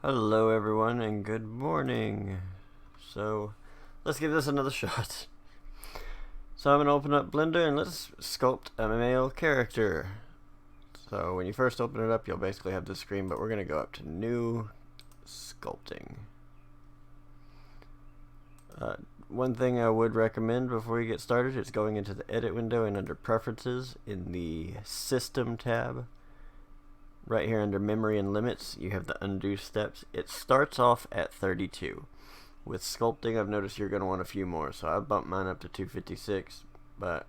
Hello everyone and good morning. So let's give this another shot. So I'm going to open up Blender and let's sculpt a male character. So when you first open it up you'll basically have this screen, but we're going to go up to New Sculpting. One thing I would recommend before you get started is going into the Edit window and under Preferences in the System tab. Right here under Memory and Limits, you have the Undo Steps. It starts off at 32. With sculpting, I've noticed you're going to want a few more, so I bumped mine up to 256, but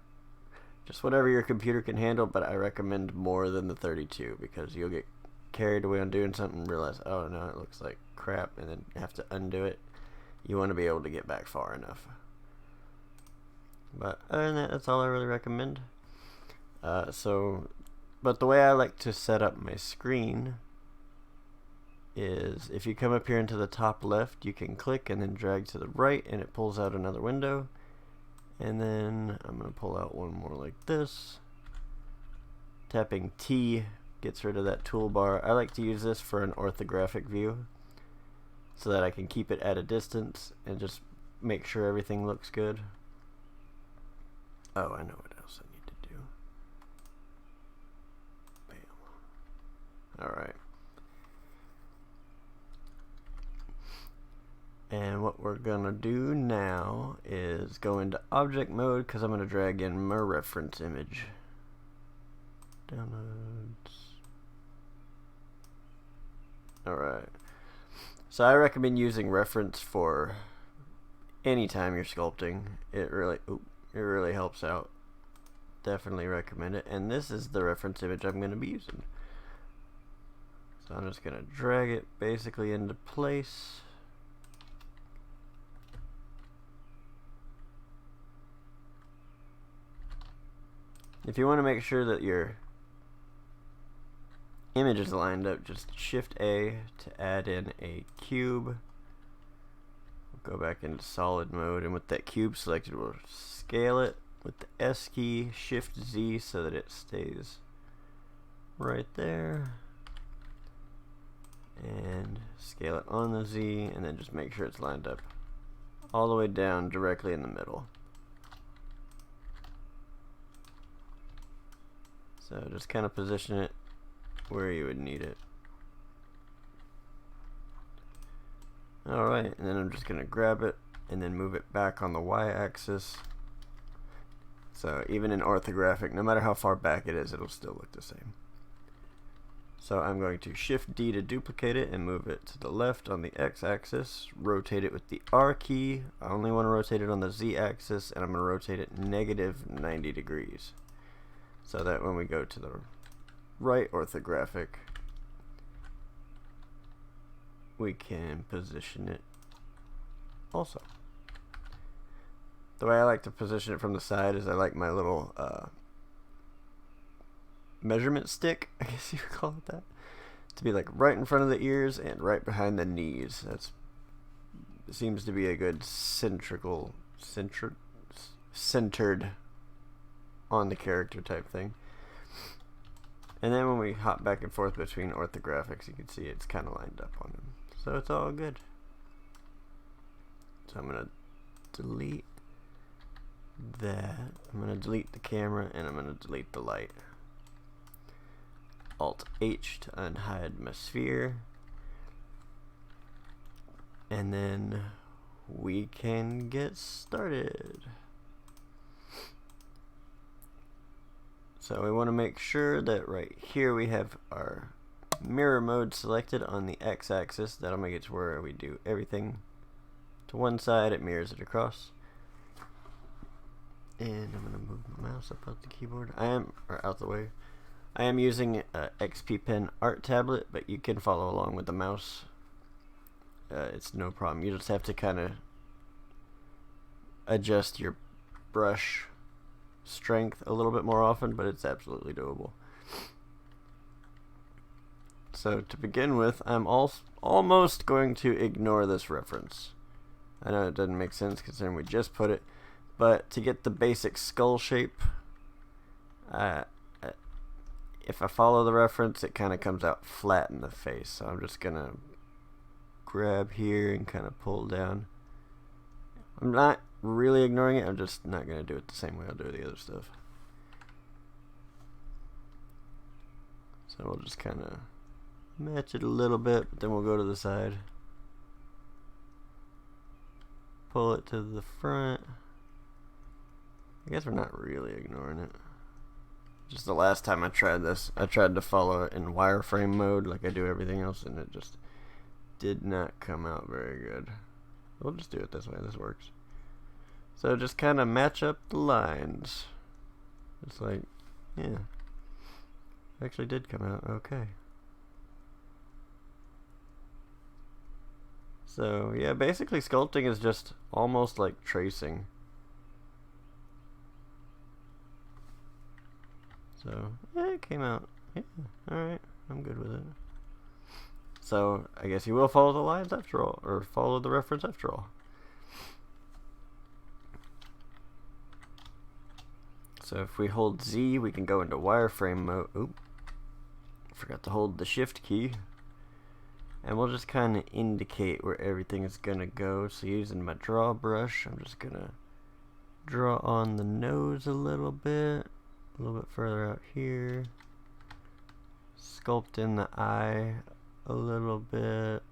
just whatever your computer can handle, but I recommend more than the 32 because you'll get carried away on doing something and realize, oh no, it looks like crap, and then have to undo it. You want to be able to get back far enough. But other than that, that's all I really recommend. But the way I like to set up my screen is if you come up here into the top left, you can click and then drag to the right and it pulls out another window. And then I'm going to pull out one more like this. Tapping T gets rid of that toolbar. I like to use this for an orthographic view so that I can keep it at a distance and just make sure everything looks good. Oh, I know what else I need to do. Alright. And what we're gonna do now is go into object mode because I'm gonna drag in my reference image. Downloads. Alright. So I recommend using reference for anytime you're sculpting. It really helps out. Definitely recommend it. And this is the reference image I'm gonna be using. So I'm just going to drag it basically into place. If you want to make sure that your image is lined up, just Shift A to add in a cube. We'll go back into solid mode, and with that cube selected, we'll scale it with the S key, Shift Z so that it stays right there. And scale it on the Z, and then just make sure it's lined up all the way down directly in the middle. So just kind of position it where you would need it. Alright, and then I'm just going to grab it and then move it back on the Y-axis. So even in orthographic, no matter how far back it is, it'll still look the same. So I'm going to Shift D to duplicate it and move it to the left on the X-axis, rotate it with the R key. I only want to rotate it on the Z-axis, and I'm going to rotate it negative 90 degrees. So that when we go to the right orthographic, we can position it also. The way I like to position it from the side is I like my little measurement stick, I guess you could call it that, to be like right in front of the ears and right behind the knees. It seems to be a good centered on the character type thing. And then when we hop back and forth between orthographics, you can see it's kind of lined up on them, so it's all good. So I'm gonna delete that. I'm gonna delete the camera, and I'm gonna delete the light. Alt H to unhide my sphere, and then we can get started. So we want to make sure that right here we have our mirror mode selected on the X-axis. That'll make it to where we do everything to one side, it mirrors it across. And I'm going to move my mouse up out the keyboard. Out the way. I am using a XP Pen art tablet, but you can follow along with the mouse. It's no problem. You just have to kind of adjust your brush strength a little bit more often, but it's absolutely doable. So to begin with, I'm almost going to ignore this reference. I know it doesn't make sense considering we just put it, but to get the basic skull shape, if I follow the reference, it kind of comes out flat in the face. So I'm just gonna grab here and kind of pull down. I'm not really ignoring it, I'm just not going to do it the same way I'll do the other stuff. So we'll just kind of match it a little bit, but then we'll go to the side. Pull it to the front. I guess we're not really ignoring it. Just the last time I tried this, I tried to follow it in wireframe mode like I do everything else, and it just did not come out very good. We'll just do it this way, this works. So just kind of match up the lines. It's like, yeah. Actually did come out okay. So yeah, basically sculpting is just almost like tracing. So yeah, it came out. Yeah, alright, I'm good with it. So I guess you will follow the lines after all, or follow the reference after all. So if we hold Z, we can go into wireframe mode. Oop, forgot to hold the shift key. And we'll just kind of indicate where everything is going to go. So using my draw brush, I'm just going to draw on the nose a little bit further out here. Sculpt in the eye a little bit.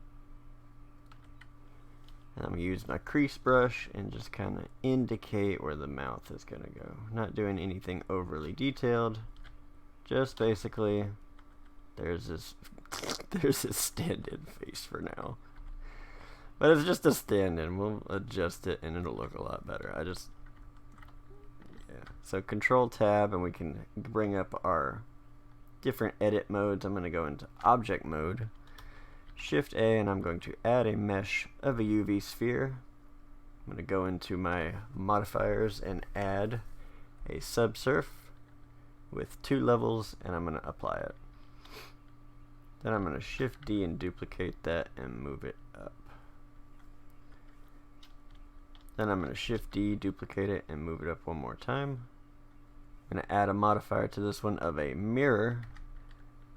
And I'm going to use my crease brush and just kind of indicate where the mouth is going to go. Not doing anything overly detailed. Just basically, there's this stand-in face for now. But it's just a stand-in. We'll adjust it and it'll look a lot better. Yeah. So Control Tab and we can bring up our different edit modes. I'm going to go into Object Mode. Shift A and I'm going to add a mesh of a UV sphere. I'm going to go into my modifiers and add a subsurf with 2 levels and I'm going to apply it. Then I'm going to Shift D and duplicate that and move it up. Then I'm going to Shift D, duplicate it, and move it up one more time. I'm going to add a modifier to this one of a mirror.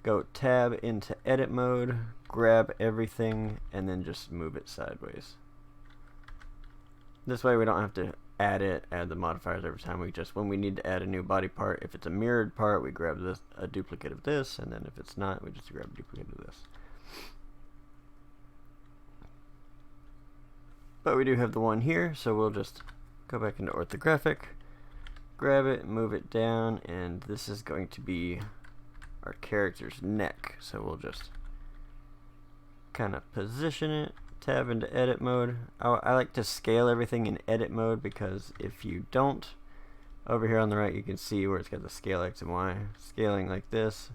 Go tab into edit mode, grab everything, and then just move it sideways. This way we don't have to add the modifiers every time. We just, when we need to add a new body part, if it's a mirrored part, we grab this, a duplicate of this, and then if it's not, we just grab a duplicate of this. But we do have the one here, so we'll just go back into orthographic, grab it, move it down, and this is going to be our character's neck. So we'll just kind of position it, tab into edit mode. I like to scale everything in edit mode because if you don't, over here on the right you can see where it's got the scale X and Y. Scaling like this,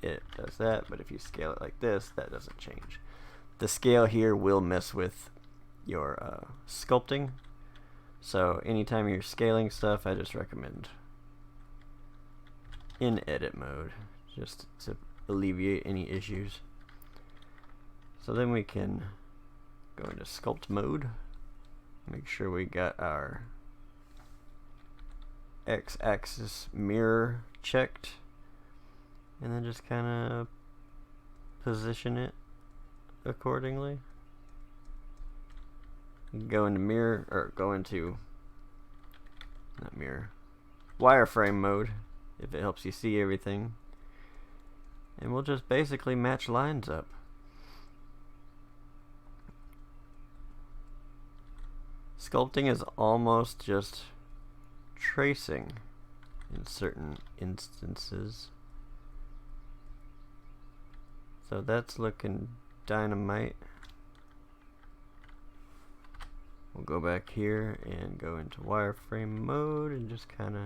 it does that, but if you scale it like this, that doesn't change. The scale here will mess with your sculpting, so anytime you're scaling stuff, I just recommend in edit mode, just to alleviate any issues. So then we can go into sculpt mode, make sure we got our x-axis mirror checked, and then just kind of position it accordingly. Go into mirror, or go into, not mirror, wireframe mode, if it helps you see everything. And we'll just basically match lines up. Sculpting is almost just tracing in certain instances. So that's looking dynamite. We'll go back here and go into wireframe mode and just kind of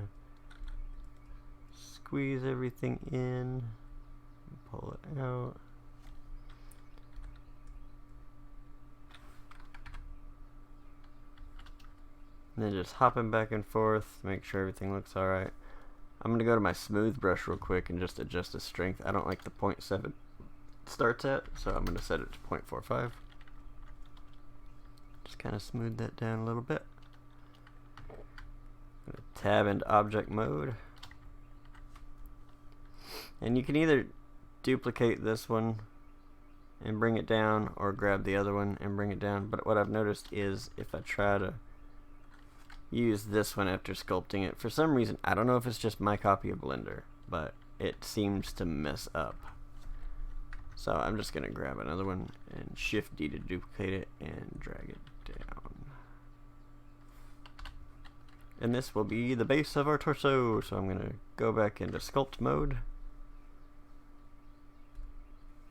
squeeze everything in, pull it out. And then just hopping back and forth, make sure everything looks alright. I'm going to go to my smooth brush real quick and just adjust the strength. I don't like the 0.7 starts at, so I'm going to set it to 0.45. Just kind of smooth that down a little bit. I'm going to tab into object mode. And you can either duplicate this one and bring it down, or grab the other one and bring it down. But what I've noticed is if I try to use this one after sculpting it, for some reason, I don't know if it's just my copy of Blender, but it seems to mess up. So I'm just gonna grab another one and Shift D to duplicate it and drag it down. And this will be the base of our torso. So I'm gonna go back into sculpt mode,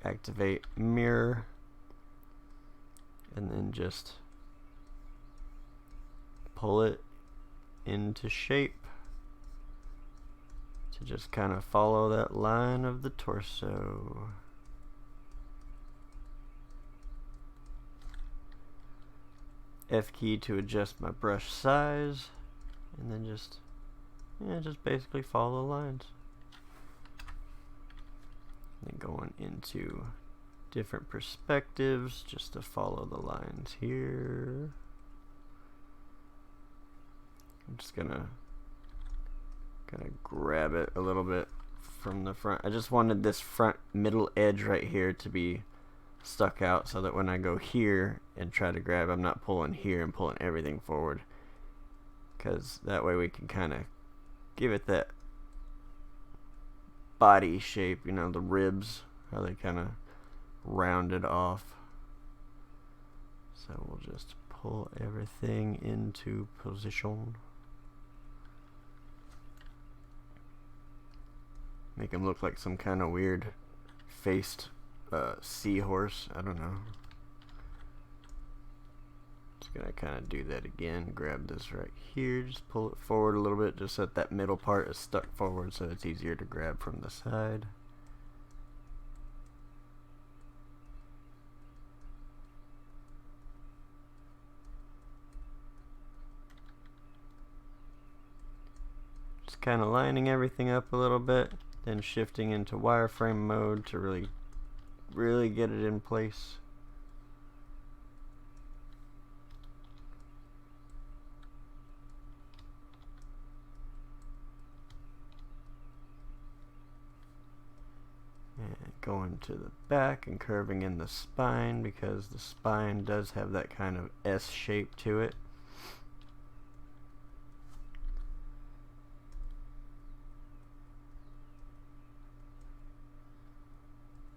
activate mirror, and then just pull it into shape to just kind of follow that line of the torso. F key to adjust my brush size, and then just basically follow the lines. And going into different perspectives just to follow the lines here. I'm just gonna grab it a little bit from the front. I just wanted this front middle edge right here to be stuck out so that when I go here and try to grab, I'm not pulling here and pulling everything forward, because that way we can kind of give it that body shape, you know, the ribs, how they kind of rounded off. So we'll just pull everything into position. Make him look like some kind of weird faced seahorse. I don't know. Just gonna kind of do that again. Grab this right here, just pull it forward a little bit, just so that middle part is stuck forward so it's easier to grab from the side. Just kind of lining everything up a little bit, then shifting into wireframe mode to really get it in place. And going to the back and curving in the spine, because the spine does have that kind of S shape to it.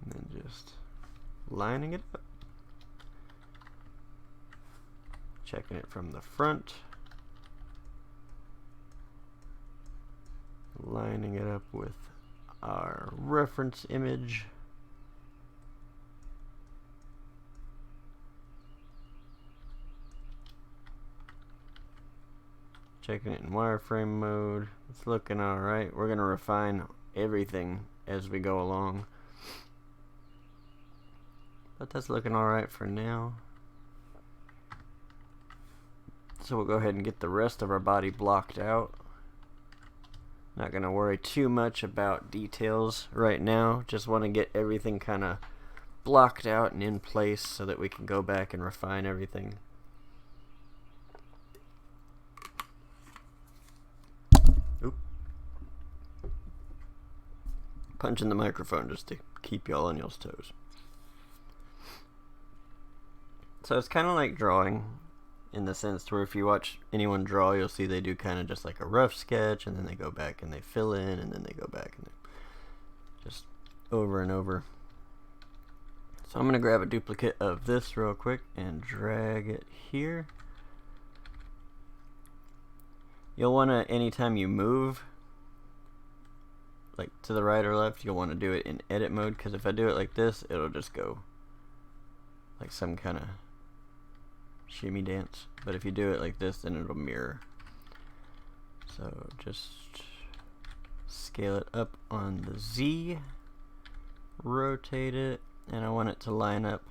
And then just lining it up. Checking it from the front. Lining it up with our reference image. Checking it in wireframe mode. It's looking alright. We're going to refine everything as we go along. But that's looking alright for now. So we'll go ahead and get the rest of our body blocked out. Not going to worry too much about details right now. Just want to get everything kind of blocked out and in place so that we can go back and refine everything. Oop. Punching the microphone just to keep y'all on y'all's toes. So it's kind of like drawing, in the sense where if you watch anyone draw, you'll see they do kind of just like a rough sketch, and then they go back and they fill in, and then they go back and just over and over. So I'm going to grab a duplicate of this real quick and drag it here. You'll want to, anytime you move, like to the right or left, you'll want to do it in edit mode, because if I do it like this, it'll just go like some kind of shimmy dance. But if you do it like this, then it'll mirror. So just scale it up on the Z, rotate it, and I want it to line up.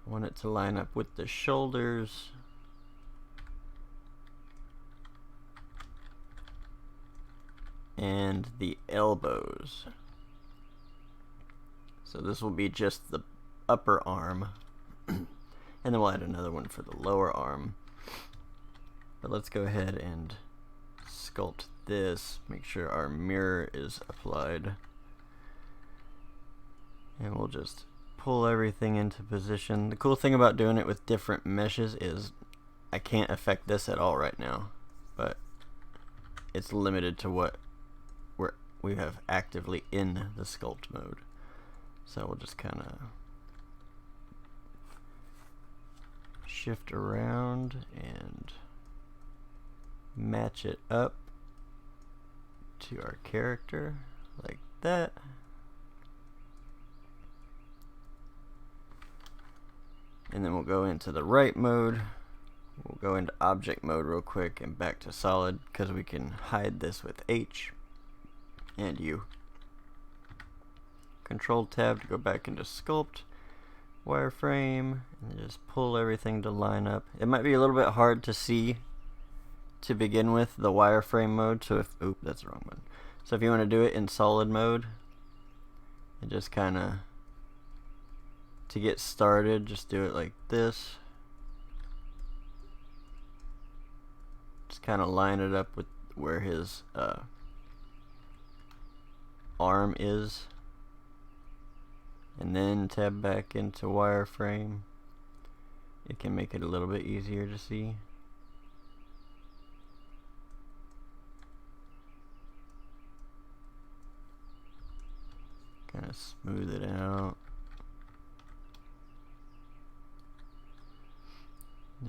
I want it to line up with the shoulders. And the elbows. So this will be just the upper arm, and then we'll add another one for the lower arm. But let's go ahead and sculpt this, make sure our mirror is applied. And we'll just pull everything into position. The cool thing about doing it with different meshes is I can't affect this at all right now, but it's limited to what we have actively in the sculpt mode. So we'll just kind of shift around and match it up to our character like that. And then we'll go into the right mode. We'll go into object mode real quick and back to solid, because we can hide this with H and U. Control tab to go back into sculpt, wireframe, and just pull everything to line up. It might be a little bit hard to see to begin with, the wireframe mode, so if, oop, that's the wrong one. So if you want to do it in solid mode, and just kind of, to get started, just do it like this. Just kind of line it up with where his arm is, and then tab back into wireframe. It can make it a little bit easier to see. Kind of smooth it out.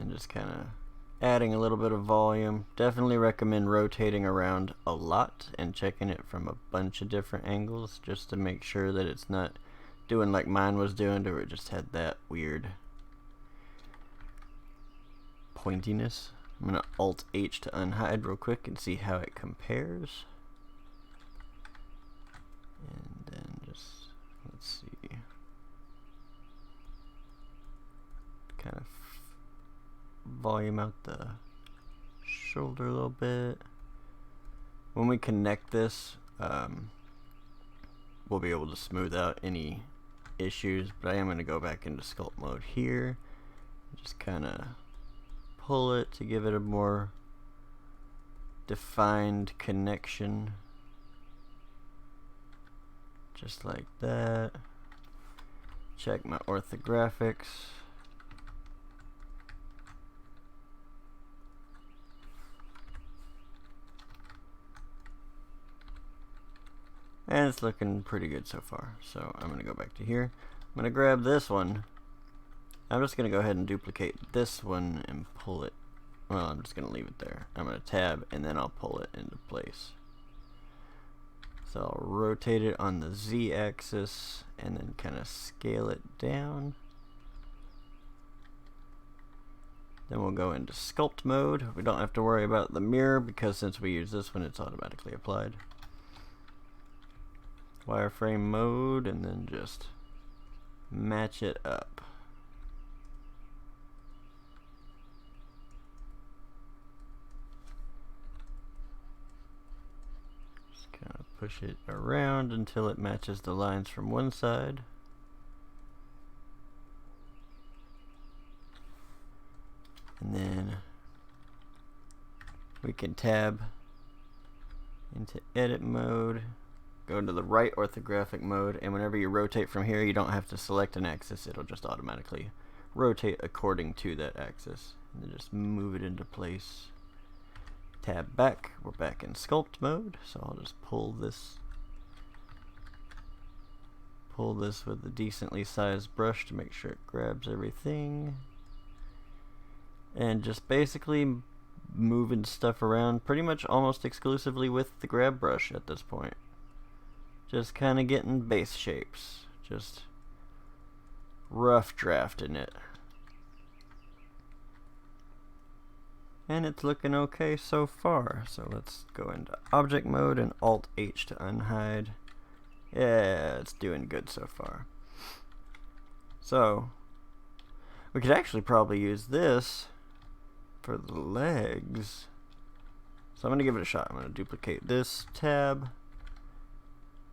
And just kind of adding a little bit of volume. Definitely recommend rotating around a lot and checking it from a bunch of different angles, just to make sure that it's not doing like mine was doing, where it just had that weird pointiness. I'm going to Alt H to unhide real quick and see how it compares. And then just, let's see, kind of volume out the shoulder a little bit. When we connect this, we'll be able to smooth out any issues, but I am going to go back into sculpt mode here, just kind of pull it to give it a more defined connection, just like that. Check my orthographics. And it's looking pretty good so far. So I'm going to go back to here. I'm going to grab this one. I'm just going to go ahead and duplicate this one and pull it. Well, I'm just going to leave it there. I'm going to tab and then I'll pull it into place. So I'll rotate it on the Z axis and then kind of scale it down. Then we'll go into sculpt mode. We don't have to worry about the mirror because since we use this one, it's automatically applied. Wireframe mode, and then just match it up. Just kind of push it around until it matches the lines from one side. And then we can tab into edit mode. Go into the right orthographic mode, and whenever you rotate from here, you don't have to select an axis. It'll just automatically rotate according to that axis. And then just move it into place. Tab back. We're back in sculpt mode, so I'll just pull this with a decently sized brush to make sure it grabs everything. And just basically moving stuff around pretty much almost exclusively with the grab brush at this point. Just kind of getting base shapes. Just rough drafting it. And it's looking okay so far. So let's go into object mode and Alt H to unhide. Yeah, it's doing good so far. So we could actually probably use this for the legs. So I'm going to give it a shot. I'm going to duplicate this tab.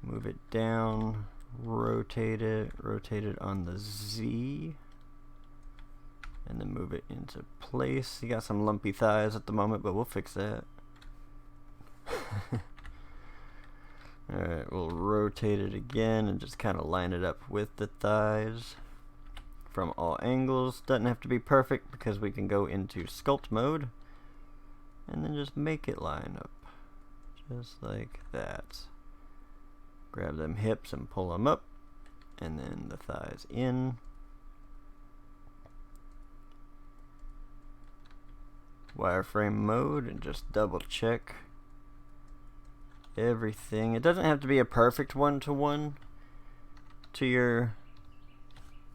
Move it down, rotate it on the Z, and then move it into place. You got some lumpy thighs at the moment, but we'll fix that. Alright, we'll rotate it again and just kind of line it up with the thighs from all angles. Doesn't have to be perfect because we can go into sculpt mode and then just make it line up. Just like that. Grab them hips and pull them up, and then the thighs in. Wireframe mode and just double check everything. It doesn't have to be a perfect one-to-one to your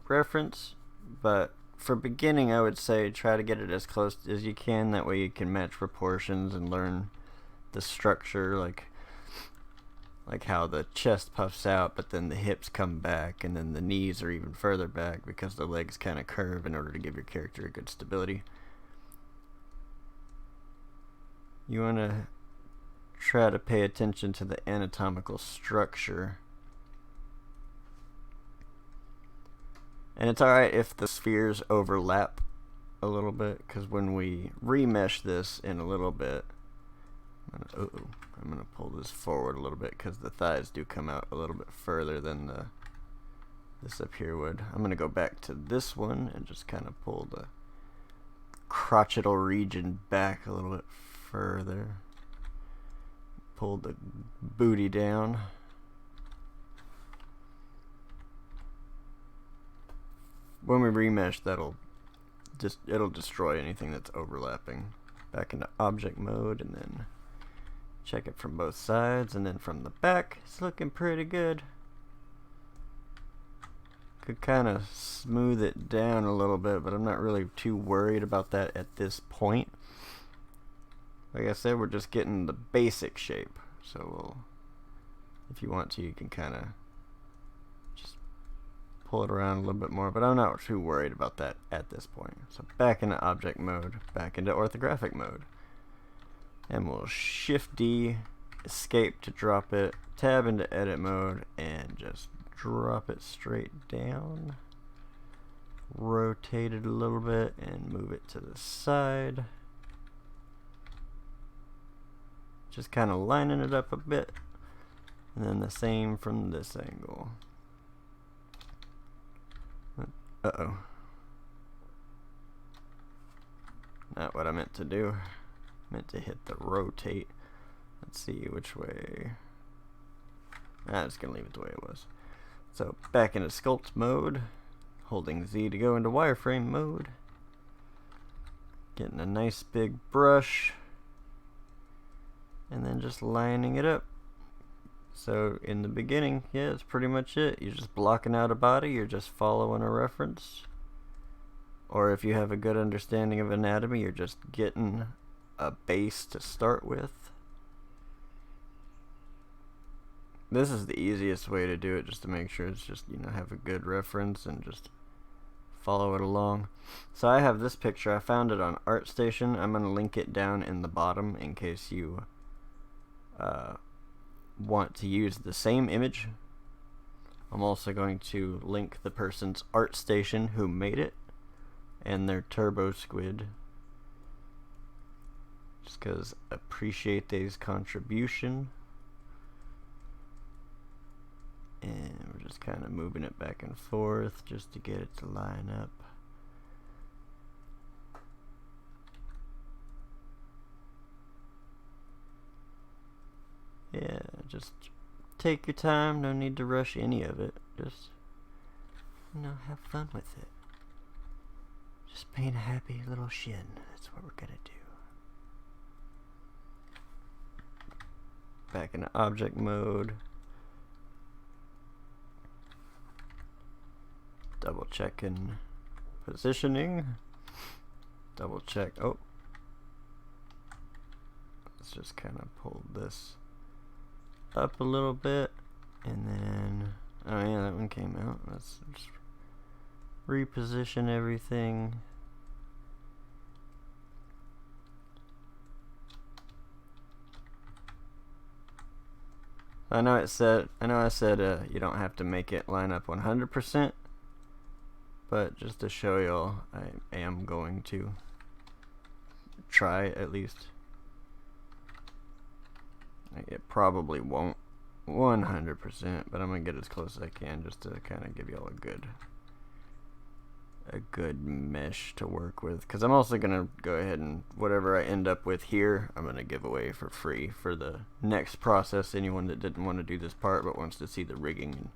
reference, but for beginning I would say try to get it as close as you can. That way you can match proportions and learn the structure, like how the chest puffs out but then the hips come back and then the knees are even further back because the legs kind of curve in order to give your character a good stability. You want to try to pay attention to the anatomical structure. And it's alright if the spheres overlap a little bit, because when we remesh this in a little bit, I'm going to pull this forward a little bit because the thighs do come out a little bit further than this up here would. I'm going to go back to this one and just kind of pull the crotchetal region back a little bit further. Pull the booty down. When we remesh, it'll destroy anything that's overlapping. Back into object mode and then check it from both sides, and then from the back it's looking pretty good. Could kind of smooth it down a little bit, but I'm not really too worried about that at this point. Like I said, we're just getting the basic shape, so if you want to, you can kind of just pull it around a little bit more, but I'm not too worried about that at this point. So back into object mode, back into orthographic mode, and we'll Shift D, escape to drop it, tab into edit mode, and just drop it straight down. Rotate it a little bit and move it to the side. Just kind of lining it up a bit, and then the same from this angle. Uh-oh. Not what I meant to do. I meant to hit the rotate. Let's see which way. I'm just going to leave it the way it was. So back into sculpt mode, holding Z to go into wireframe mode. Getting a nice big brush, and then just lining it up. So in the beginning, yeah, that's pretty much it. You're just blocking out a body, you're just following a reference. Or if you have a good understanding of anatomy, you're just getting a base to start with. This is the easiest way to do it, just to make sure it's just, have a good reference and just follow it along. So I have this picture, I found it on Artstation. I'm going to link it down in the bottom in case you want to use the same image. I'm also going to link the person's Artstation who made it and their Turbosquid, just because I appreciate these contribution. And we're just kind of moving it back and forth just to get it to line up. Yeah, just take your time, no need to rush any of it. Just, have fun with it. Just paint a happy little shin. That's what we're gonna do. Back into object mode. Double checking positioning. Double check. Oh. Let's just kind of pull this up a little bit, and then oh yeah, that one came out. Let's just reposition everything. I know I said you don't have to make it line up 100%, but just to show y'all, I am going to try at least. It probably won't 100%, but I'm gonna get as close as I can just to kind of give you all a good mesh to work with, because I'm also gonna go ahead and whatever I end up with here, I'm gonna give away for free for the next process. Anyone that didn't want to do this part but wants to see the rigging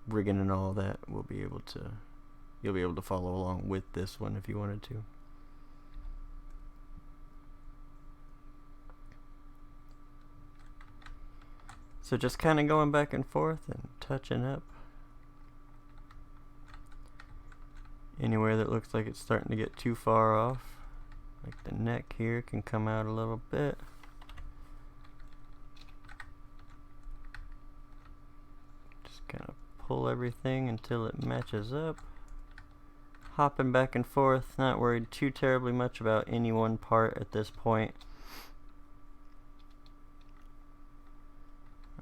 and all that, you'll be able to follow along with this one if you wanted to. So just kind of going back and forth and touching up anywhere that looks like it's starting to get too far off. Like the neck here can come out a little bit. Just kind of pull everything until it matches up. Hopping back and forth, not worried too terribly much about any one part at this point.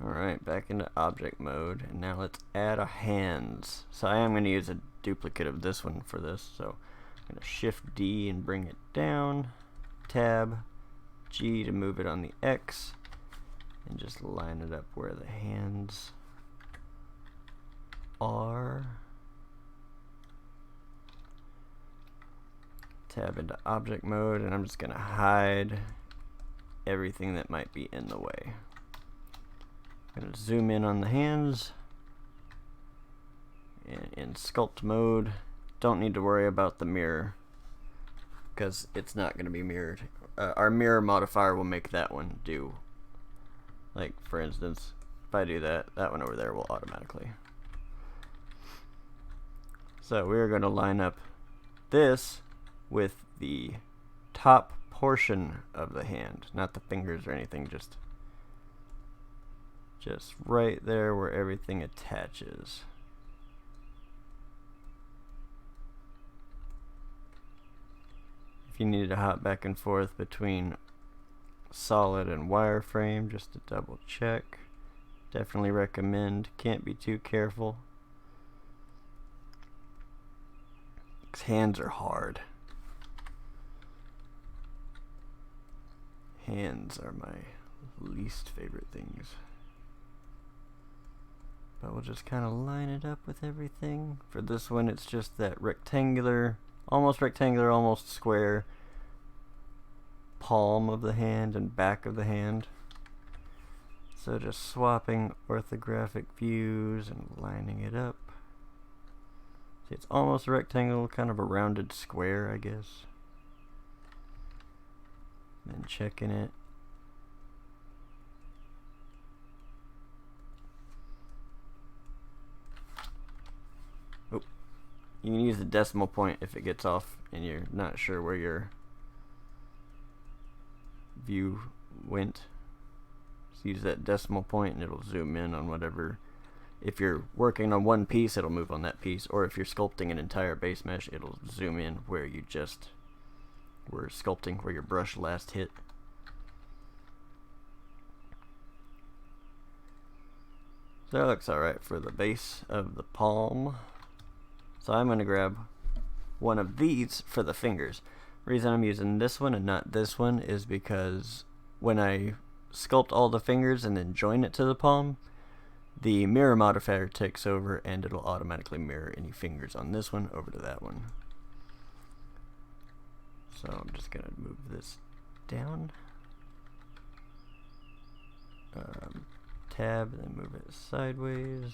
Alright, back into object mode, and now let's add a hands. So I am going to use a duplicate of this one for this, so I'm going to Shift D and bring it down, Tab G to move it on the X, and just line it up where the hands are. Tab into object mode, and I'm just going to hide everything that might be in the way. I'm going to zoom in on the hands, and in sculpt mode, don't need to worry about the mirror because it's not going to be mirrored. Our mirror modifier will make that one do. Like for instance, if I do that, that one over there will automatically. So we're going to line up this with the top portion of the hand, not the fingers or anything, just right there where everything attaches. If you need to hop back and forth between solid and wireframe just to double check, definitely recommend. Can't be too careful. Hands are hard. Hands are my least favorite things. But we'll just kind of line it up with everything. For this one, it's just that rectangular, almost square palm of the hand and back of the hand. So just swapping orthographic views and lining it up. See, it's almost a rectangle, kind of a rounded square, I guess. Then checking it. Oh, you can use the decimal point if it gets off and you're not sure where your view went. Just use that decimal point and it'll zoom in on whatever. If you're working on one piece, it'll move on that piece, or if you're sculpting an entire base mesh, it'll zoom in where you just were sculpting, where your brush last hit. So that looks alright for the base of the palm. So I'm going to grab one of these for the fingers. The reason I'm using this one and not this one is because when I sculpt all the fingers and then join it to the palm, the mirror modifier takes over and it'll automatically mirror any fingers on this one over to that one. So I'm just going to move this down. Tab, and then move it sideways.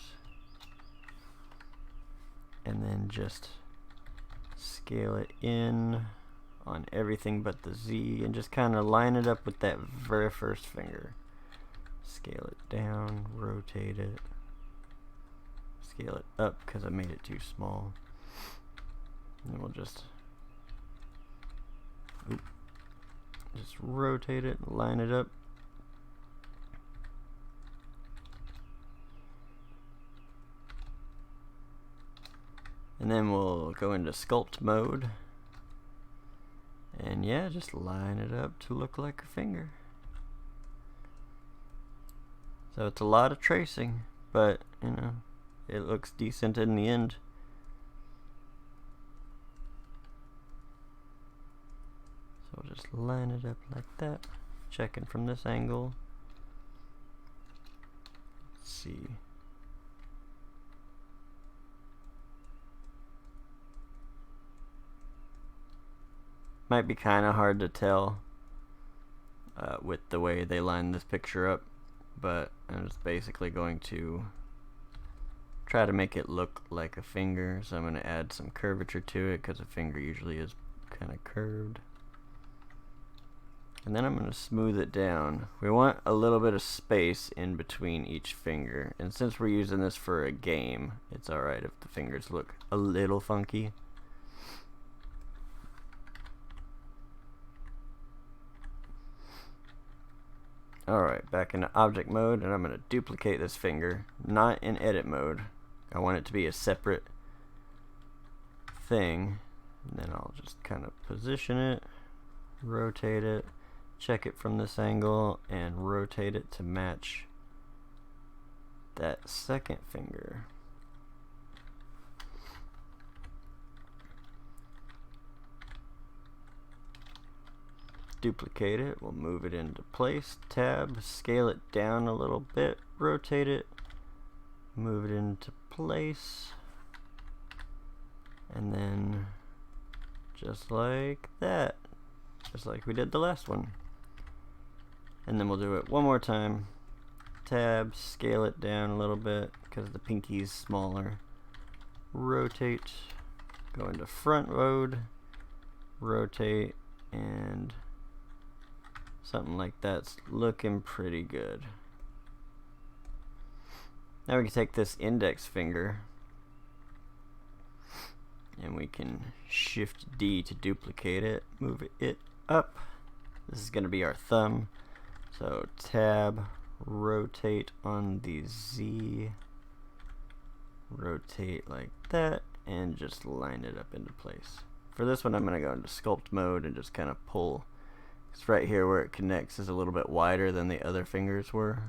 And then just scale it in on everything but the Z and just kind of line it up with that very first finger. Scale it down, rotate it, scale it up because I made it too small. And then we'll just rotate it, line it up. And then we'll go into sculpt mode. And yeah, just line it up to look like a finger. So it's a lot of tracing, but you know, it looks decent in the end. So we'll just line it up like that, checking from this angle. Let's see. Might be kind of hard to tell with the way they line this picture up, but I'm just basically going to try to make it look like a finger. So I'm going to add some curvature to it because a finger usually is kind of curved. And then I'm going to smooth it down. We want a little bit of space in between each finger, and since we're using this for a game, it's alright if the fingers look a little funky. Alright, back into object mode, and I'm going to duplicate this finger, not in edit mode. I want it to be a separate thing, and then I'll just kind of position it, rotate it, check it from this angle, and rotate it to match that second finger. Duplicate it, we'll move it into place, tab, scale it down a little bit, rotate it, move it into place, and then just like that, just like we did the last one. And then we'll do it one more time, tab, scale it down a little bit because the pinky's smaller, rotate, go into front mode, rotate, and something like that's looking pretty good. Now we can take this index finger and we can shift D to duplicate it, move it up. This is going to be our thumb. So tab, rotate on the Z, rotate like that, and just line it up into place. For this one I'm going to go into sculpt mode and just kind of pull. It's right here where it connects is a little bit wider than the other fingers were.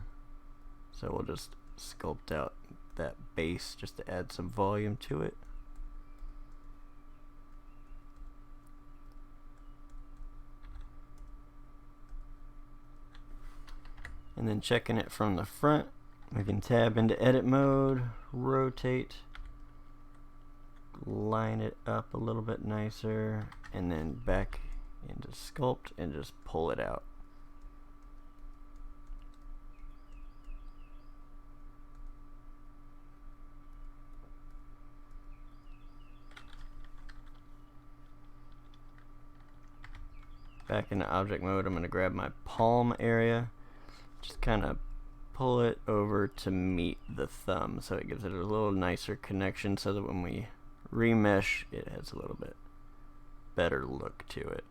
So we'll just sculpt out that base just to add some volume to it. And then checking it from the front, we can tab into edit mode, rotate, line it up a little bit nicer, and then back into sculpt and just pull it out. Back into object mode, I'm going to grab my palm area, just kind of pull it over to meet the thumb so it gives it a little nicer connection so that when we remesh it has a little bit better look to it.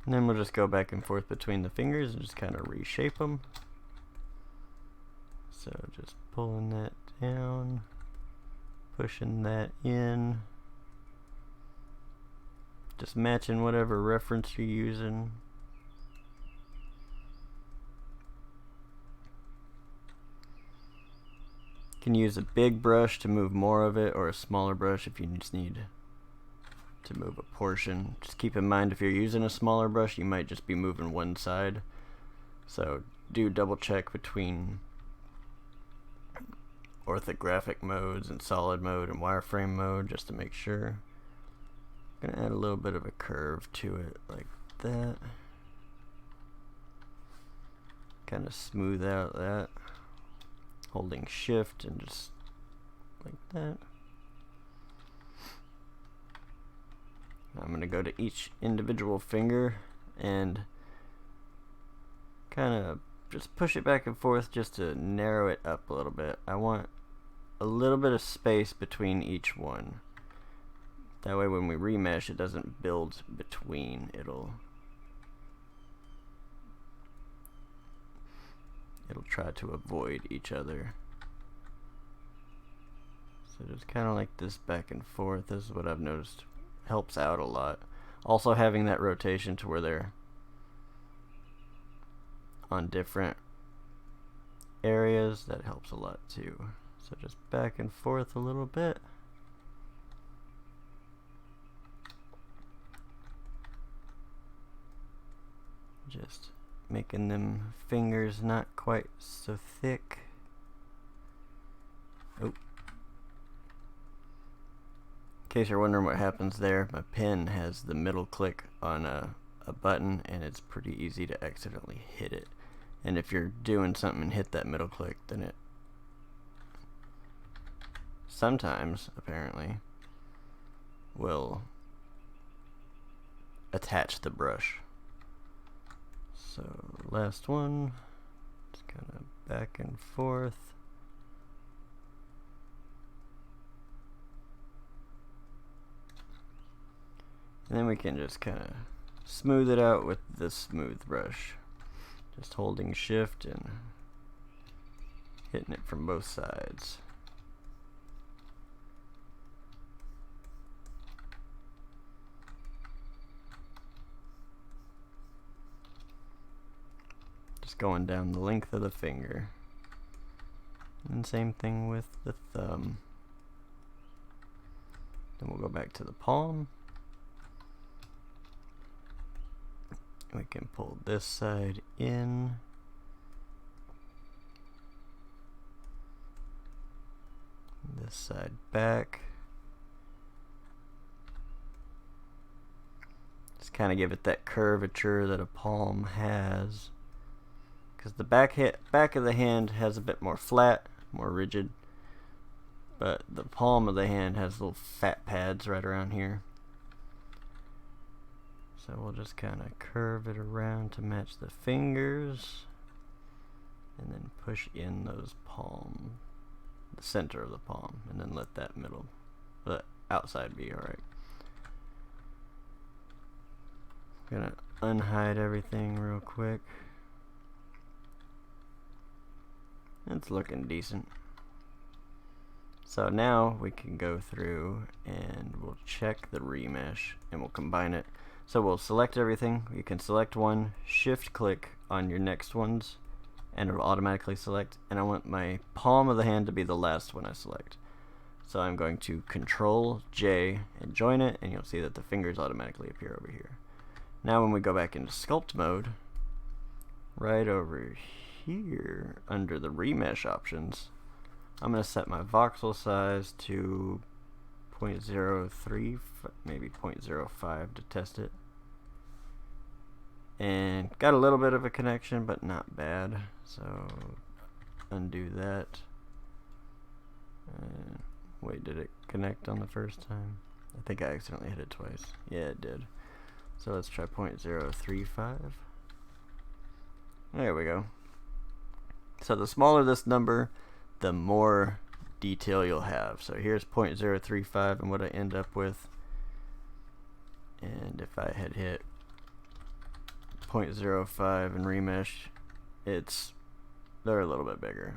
And then we'll just go back and forth between the fingers and just kind of reshape them. So just pulling that down, pushing that in, just matching whatever reference you're using. You can use a big brush to move more of it, or a smaller brush if you just need to move a portion. Just keep in mind if you're using a smaller brush you might just be moving one side, so do double check between orthographic modes and solid mode and wireframe mode just to make sure. I'm gonna add a little bit of a curve to it like that, kind of smooth out that, holding shift and just like that. I'm going to go to each individual finger and kind of just push it back and forth just to narrow it up a little bit. I want a little bit of space between each one. That way when we remesh it doesn't build between. It'll try to avoid each other. So just kind of like this back and forth. This is what I've noticed helps out a lot. Also having that rotation to where they're on different areas, that helps a lot too. So just back and forth a little bit. Just making them fingers not quite so thick. Oh. In case you're wondering what happens there, my pen has the middle click on a button, and it's pretty easy to accidentally hit it. And if you're doing something and hit that middle click, then it sometimes, apparently, will attach the brush. So last one, just kind of back and forth. And then we can just kind of smooth it out with the smooth brush. Just holding shift and hitting it from both sides. Just going down the length of the finger. And same thing with the thumb. Then we'll go back to the palm. We can pull this side in. This side back. Just kind of give it that curvature that a palm has. Because the back of the hand has a bit more flat, more rigid. But the palm of the hand has little fat pads right around here. So we'll just kind of curve it around to match the fingers, and then push in those palms, the center of the palm, and then let that the outside be alright. Gonna unhide everything real quick. It's looking decent. So now we can go through and we'll check the remesh and we'll combine it. So we'll select everything. You can select one, shift click on your next ones, and it will automatically select. And I want my palm of the hand to be the last one I select. So I'm going to Control J and join it, and you'll see that the fingers automatically appear over here. Now when we go back into sculpt mode, right over here under the remesh options, I'm going to set my voxel size to 0.03, maybe 0.05 to test it. And got a little bit of a connection, but not bad. So undo that. Wait, did it connect on the first time? I think I accidentally hit it twice. Yeah, it did. So let's try 0.035. There we go. So the smaller this number, the more detail you'll have. So here's 0.035 and what I end up with. And if I had hit 0.05 and remesh, they're a little bit bigger.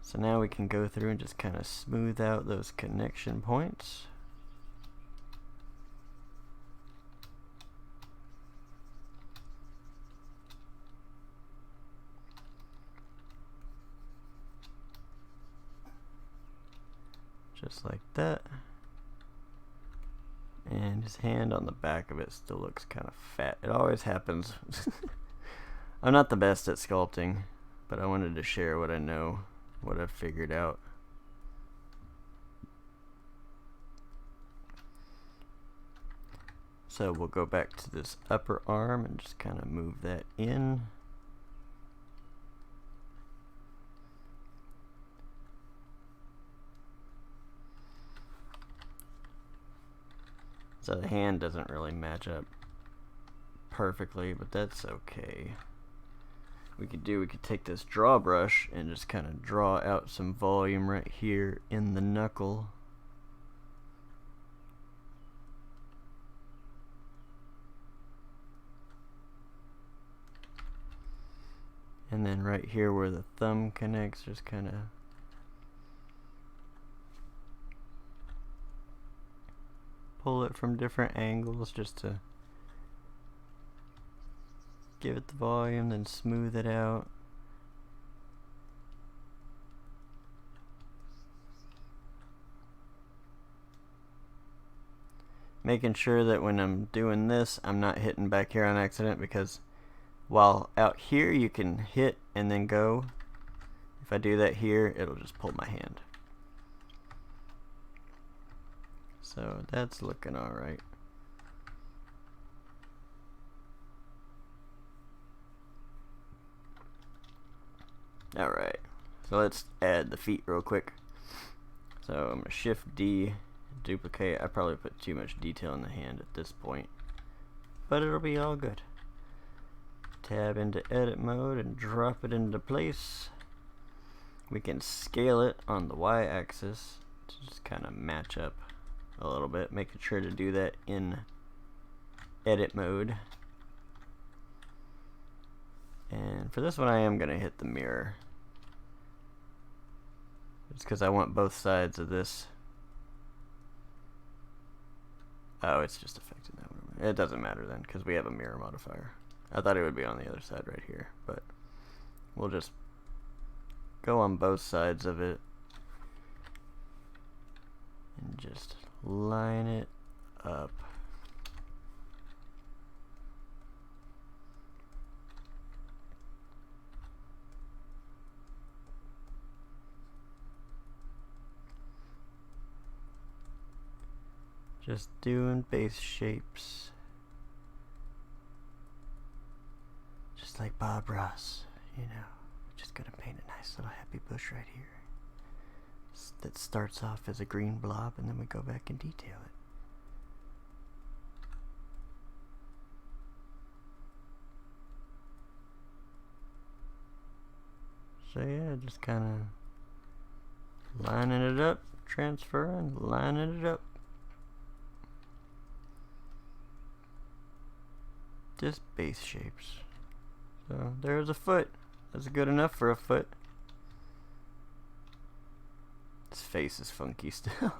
So now we can go through and just kind of smooth out those connection points. Just like that. And his hand on the back of it still looks kind of fat. It always happens. I'm not the best at sculpting, but I wanted to share what I know, what I've figured out. So we'll go back to this upper arm and just kind of move that in. So the hand doesn't really match up perfectly, but that's okay. We could take this draw brush and just kind of draw out some volume right here in the knuckle. And then right here where the thumb connects, just kind of pull it from different angles just to give it the volume, then smooth it out. Making sure that when I'm doing this, I'm not hitting back here on accident, because while out here you can hit and then go, if I do that here, it'll just pull my hand. So that's looking alright. Alright, so let's add the feet real quick. So I'm going to Shift D, duplicate. I probably put too much detail in the hand at this point, but it'll be all good. Tab into edit mode and drop it into place. We can scale it on the Y axis to just kind of match up a little bit, making sure to do that in edit mode. And for this one I am going to hit the mirror, just because I want both sides of this. Oh, it's just affecting that one. It doesn't matter then, because we have a mirror modifier. I thought it would be on the other side right here, but we'll just go on both sides of it and just line it up. Just doing base shapes, just like Bob Ross, you know. Just gonna paint a nice little happy bush right here that starts off as a green blob, and then we go back and detail it. So yeah, just kind of lining it up, transferring, lining it up. Just base shapes. So there's a foot. That's good enough for a foot. His face is funky still.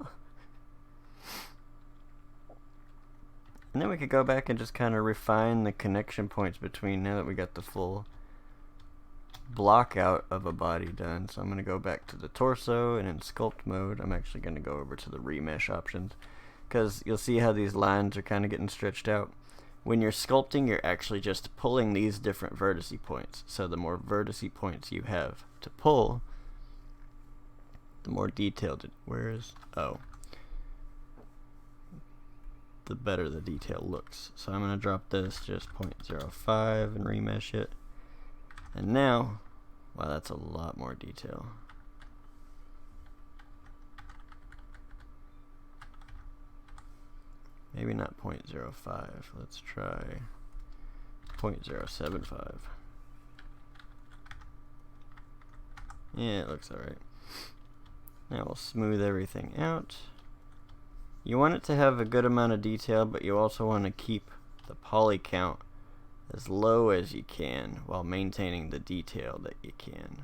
And then we could go back and just kind of refine the connection points between, now that we got the full block out of a body done. So I'm going to go back to the torso, and in sculpt mode I'm actually going to go over to the remesh options, because you'll see how these lines are kind of getting stretched out. When you're sculpting, you're actually just pulling these different vertice points. So the more vertice points you have to pull, the more detailed it, the better the detail looks. So I'm going to drop this just 0.05 and remesh it. And now, wow, that's a lot more detail. Maybe not 0.05. Let's try 0.075. Yeah, it looks alright. Now we'll smooth everything out. You want it to have a good amount of detail, but you also want to keep the poly count as low as you can while maintaining the detail that you can.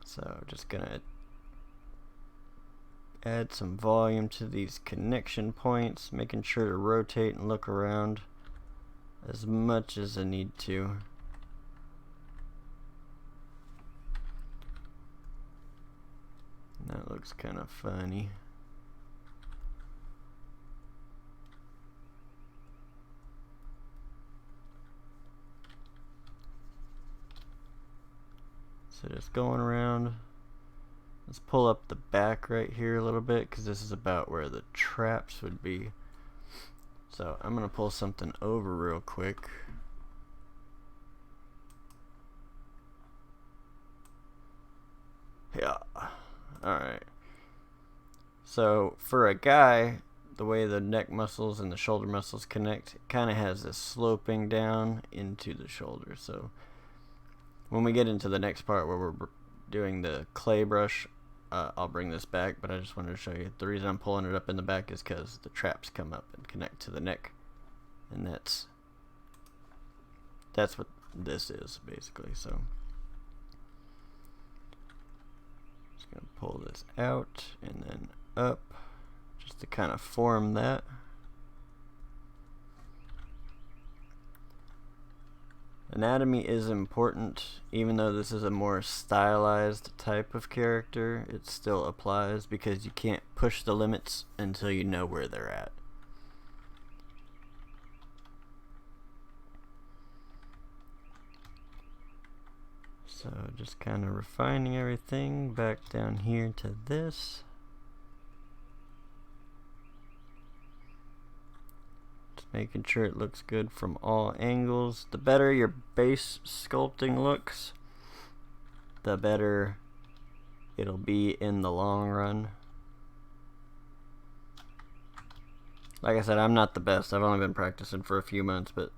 So just gonna add some volume to these connection points, making sure to rotate and look around as much as I need to. That looks kind of funny. So just going around. Let's pull up the back right here a little bit, because this is about where the traps would be. So I'm going to pull something over real quick. Yeah. Alright. So for a guy, the way the neck muscles and the shoulder muscles connect, it kind of has this sloping down into the shoulder. So when we get into the next part where we're doing the clay brush, I'll bring this back, but I just wanted to show you. The reason I'm pulling it up in the back is because the traps come up and connect to the neck. And that's what this is, basically. So just going to pull this out and then up, just to kind of form that. Anatomy is important, even though this is a more stylized type of character, it still applies because you can't push the limits until you know where they're at. So just kind of refining everything back down here to this. Making sure it looks good from all angles. The better your base sculpting looks, the better it'll be in the long run. Like I said, I'm not the best. I've only been practicing for a few months, but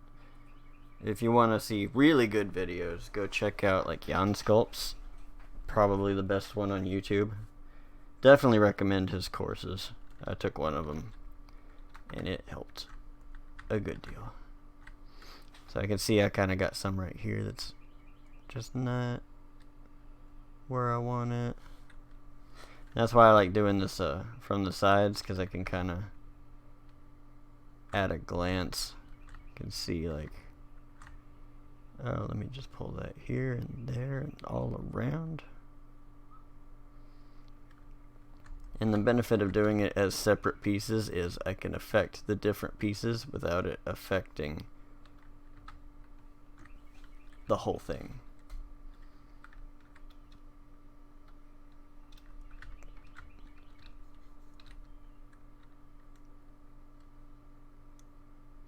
if you want to see really good videos, go check out like Jan Sculpts. Probably the best one on YouTube. Definitely recommend his courses. I took one of them, and it helped a good deal. So I can see I kind of got some right here that's just not where I want it. That's why I like doing this from the sides, because I can kind of at a glance can see like, oh, let me just pull that here and there and all around. And the benefit of doing it as separate pieces is I can affect the different pieces without it affecting the whole thing.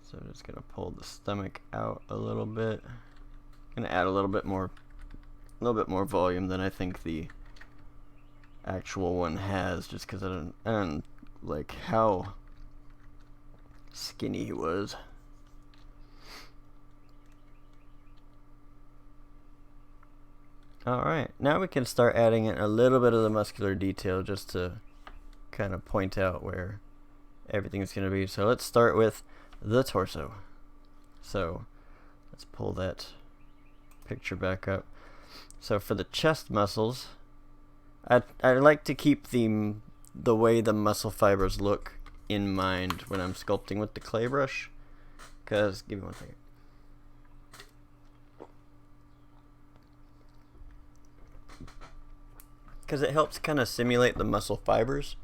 So I'm just gonna pull the stomach out a little bit. Gonna add a little bit more volume than I think the actual one has, just because I don't like how skinny he was. Alright, now we can start adding in a little bit of the muscular detail just to kind of point out where everything's going to be. So let's start with the torso. So let's pull that picture back up. So for the chest muscles, I like to keep the way the muscle fibers look in mind when I'm sculpting with the clay brush. Because, give me one second. Because it helps kind of simulate the muscle fibers.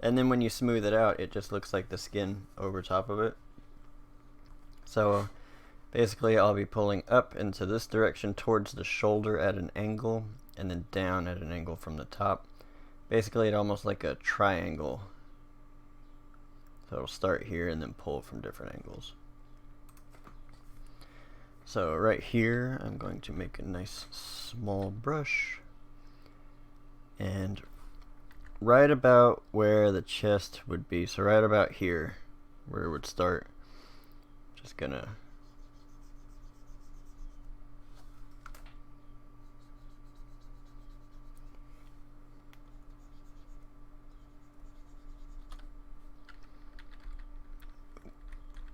And then when you smooth it out, it just looks like the skin over top of it. So basically I'll be pulling up into this direction towards the shoulder at an angle, and then down at an angle from the top. Basically it's almost like a triangle. So it'll start here and then pull from different angles. So right here I'm going to make a nice small brush, and right about where the chest would be, so right about here where it would start, just gonna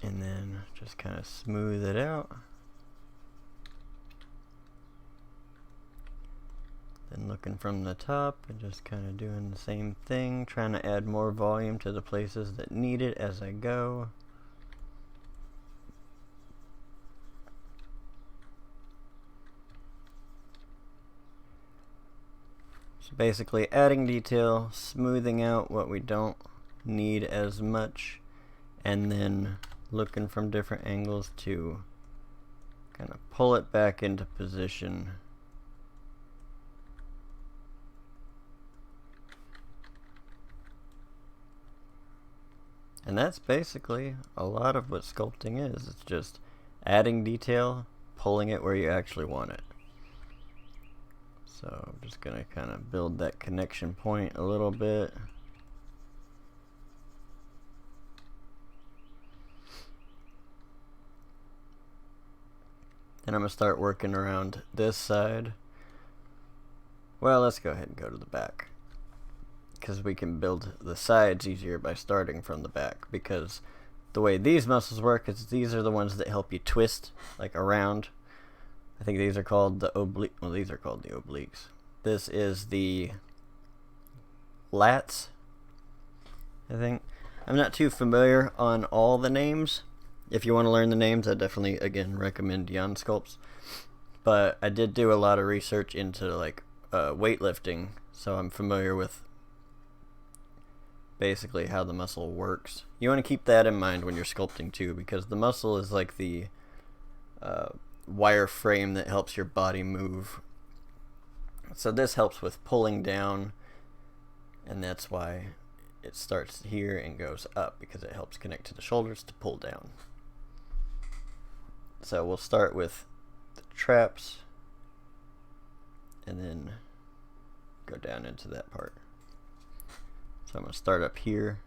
and then just kind of smooth it out. Then looking from the top and just kind of doing the same thing, trying to add more volume to the places that need it as I go. So basically adding detail, smoothing out what we don't need as much, and then looking from different angles to kind of pull it back into position. And that's basically a lot of what sculpting is. It's just adding detail, pulling it where you actually want it. So I'm just going to kind of build that connection point a little bit. Then I'm going to start working around this side. Well, let's go ahead and go to the back, because we can build the sides easier by starting from the back, because the way these muscles work is these are the ones that help you twist like around. I think these are called the oblique. Well, these are called the obliques. This is the lats, I think. I'm not too familiar on all the names, If you want to learn the names, I definitely, again, recommend Yon Sculpts. But I did do a lot of research into like weightlifting, so I'm familiar with basically how the muscle works. You want to keep that in mind when you're sculpting too, because the muscle is like the wire frame that helps your body move. So this helps with pulling down, and that's why it starts here and goes up, because it helps connect to the shoulders to pull down. So we'll start with the traps and then go down into that part. So I'm going to start up here,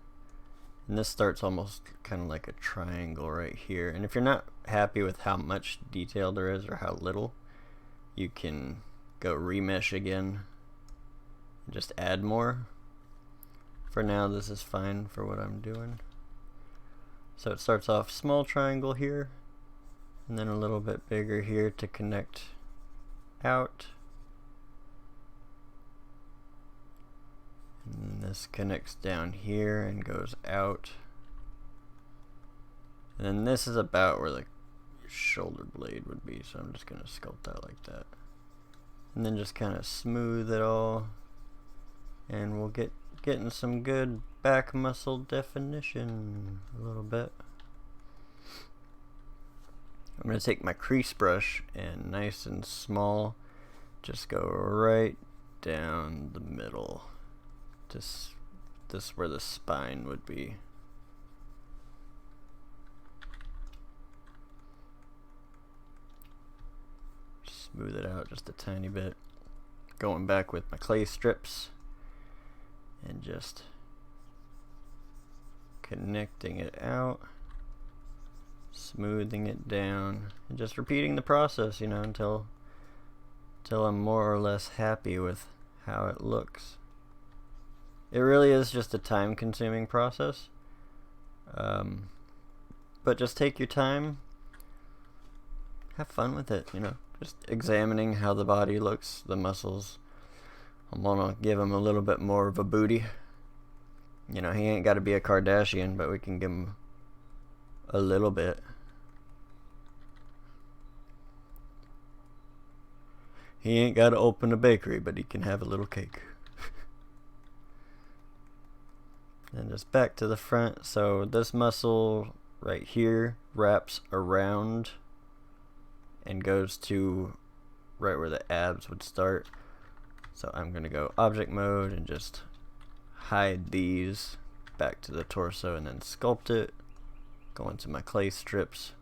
and this starts almost kind of like a triangle right here. And if you're not happy with how much detail there is or how little, you can go remesh again and just add more. For now, this is fine for what I'm doing. So it starts off small triangle here, and then a little bit bigger here to connect out. And this connects down here and goes out. And then this is about where the shoulder blade would be, so I'm just going to sculpt that like that. And then just kind of smooth it all, and we'll getting some good back muscle definition a little bit. I'm going to take my crease brush and nice and small just go right down the middle. Just this where the spine would be. Smooth it out just a tiny bit. Going back with my clay strips and just connecting it out, smoothing it down, and just repeating the process, you know, until I'm more or less happy with how it looks. It really is just a time-consuming process, but just take your time, have fun with it, you know, just examining how the body looks, the muscles. I'm gonna give him a little bit more of a booty. You know, he ain't got to be a Kardashian, but we can give him a little bit. He ain't got to open a bakery, but he can have a little cake. And just back to the front. So this muscle right here wraps around and goes to right where the abs would start. So I'm going to go object mode and just hide these back to the torso and then sculpt it. Go into my clay strips.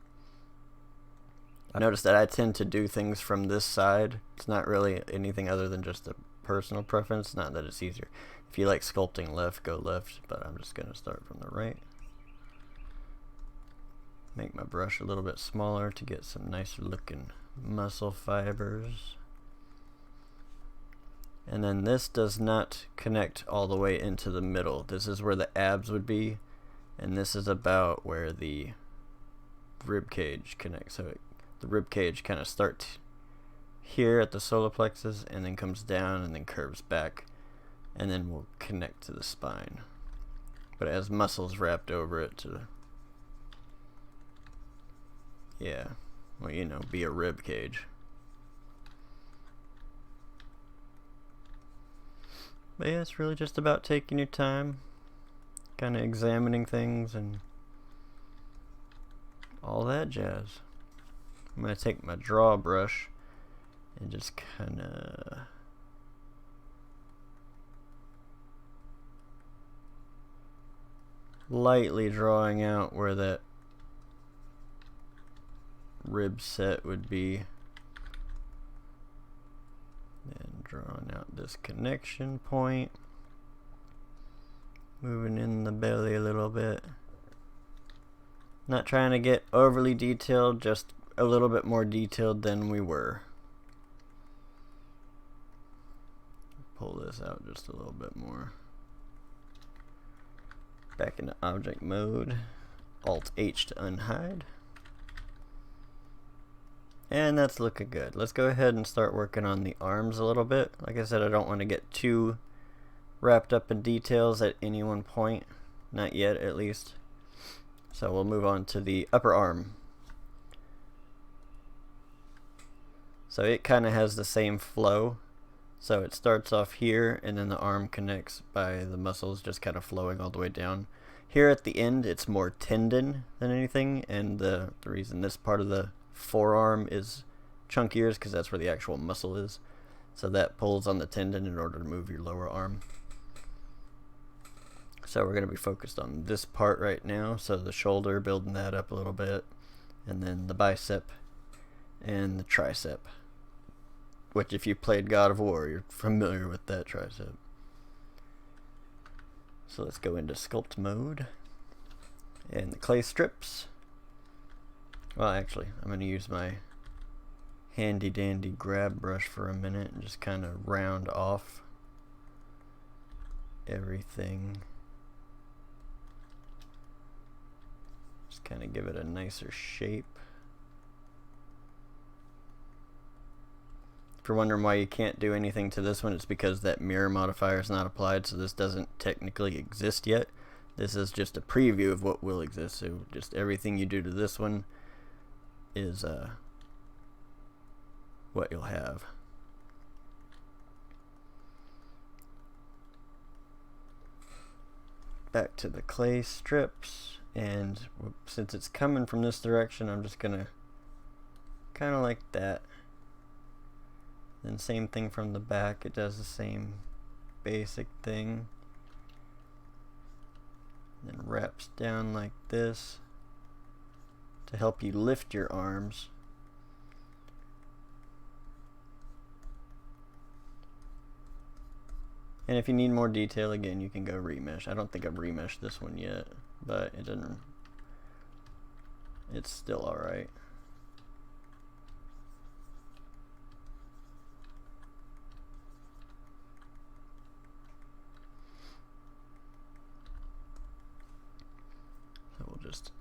I noticed that I tend to do things from this side. It's not really anything other than just a personal preference, not that it's easier. If you like sculpting left, go left, but I'm just going to start from the right. Make my brush a little bit smaller to get some nicer looking muscle fibers. And then this does not connect all the way into the middle. This is where the abs would be, and this is about where the rib cage connects. So the rib cage kind of starts here at the solar plexus and then comes down and then curves back, and then will connect to the spine. But it has muscles wrapped over it to, yeah, well, you know, be a rib cage. But yeah, it's really just about taking your time, kind of examining things and all that jazz. I'm going to take my draw brush and just kind of lightly drawing out where that rib set would be. And drawing out this connection point. Moving in the belly a little bit. Not trying to get overly detailed, just a little bit more detailed than we were. Pull this out just a little bit more. Back into object mode. Alt H to unhide. And that's looking good. Let's go ahead and start working on the arms a little bit. Like I said, I don't want to get too wrapped up in details at any one point. Not yet, at least. So we'll move on to the upper arm. So it kind of has the same flow. So it starts off here, and then the arm connects by the muscles just kind of flowing all the way down. Here at the end, it's more tendon than anything, and the reason this part of the forearm is chunkier is because that's where the actual muscle is. So that pulls on the tendon in order to move your lower arm. So we're going to be focused on this part right now. So the shoulder, building that up a little bit, and then the bicep and the tricep, which if you played God of War, you're familiar with that tricep. So let's go into sculpt mode and the clay strips. Well, actually, I'm going to use my handy dandy grab brush for a minute and just kind of round off everything. Just kind of give it a nicer shape. If you're wondering why you can't do anything to this one, it's because that mirror modifier is not applied, so this doesn't technically exist yet. This is just a preview of what will exist, so just everything you do to this one is what you'll have. Back to the clay strips, and since it's coming from this direction, I'm just gonna kind of like that. Then same thing from the back, it does the same basic thing. Then wraps down like this to help you lift your arms. And if you need more detail, again, you can go remesh. I don't think I've remeshed this one yet, but it doesn't. It's still alright. So we'll just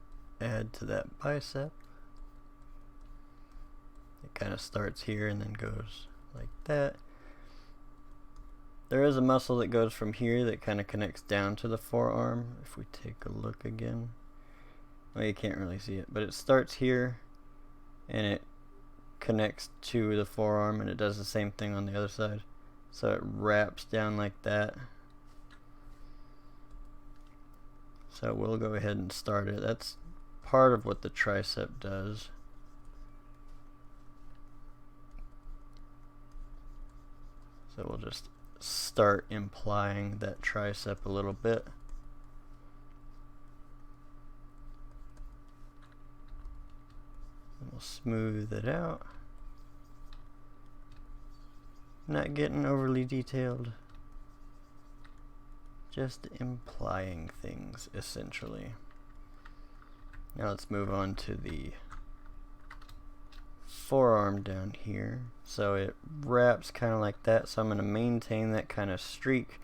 add to that bicep. It kind of starts here and then goes like that. There is a muscle that goes from here that kind of connects down to the forearm. If we take a look again, well, you can't really see it, but it starts here and it connects to the forearm, and it does the same thing on the other side. So it wraps down like that. So we'll go ahead and start it. That's part of what the tricep does. So we'll just start implying that tricep a little bit. And we'll smooth it out. Not getting overly detailed. Just implying things, essentially. Now let's move on to the forearm down here. So it wraps kind of like that, so I'm going to maintain that kind of streak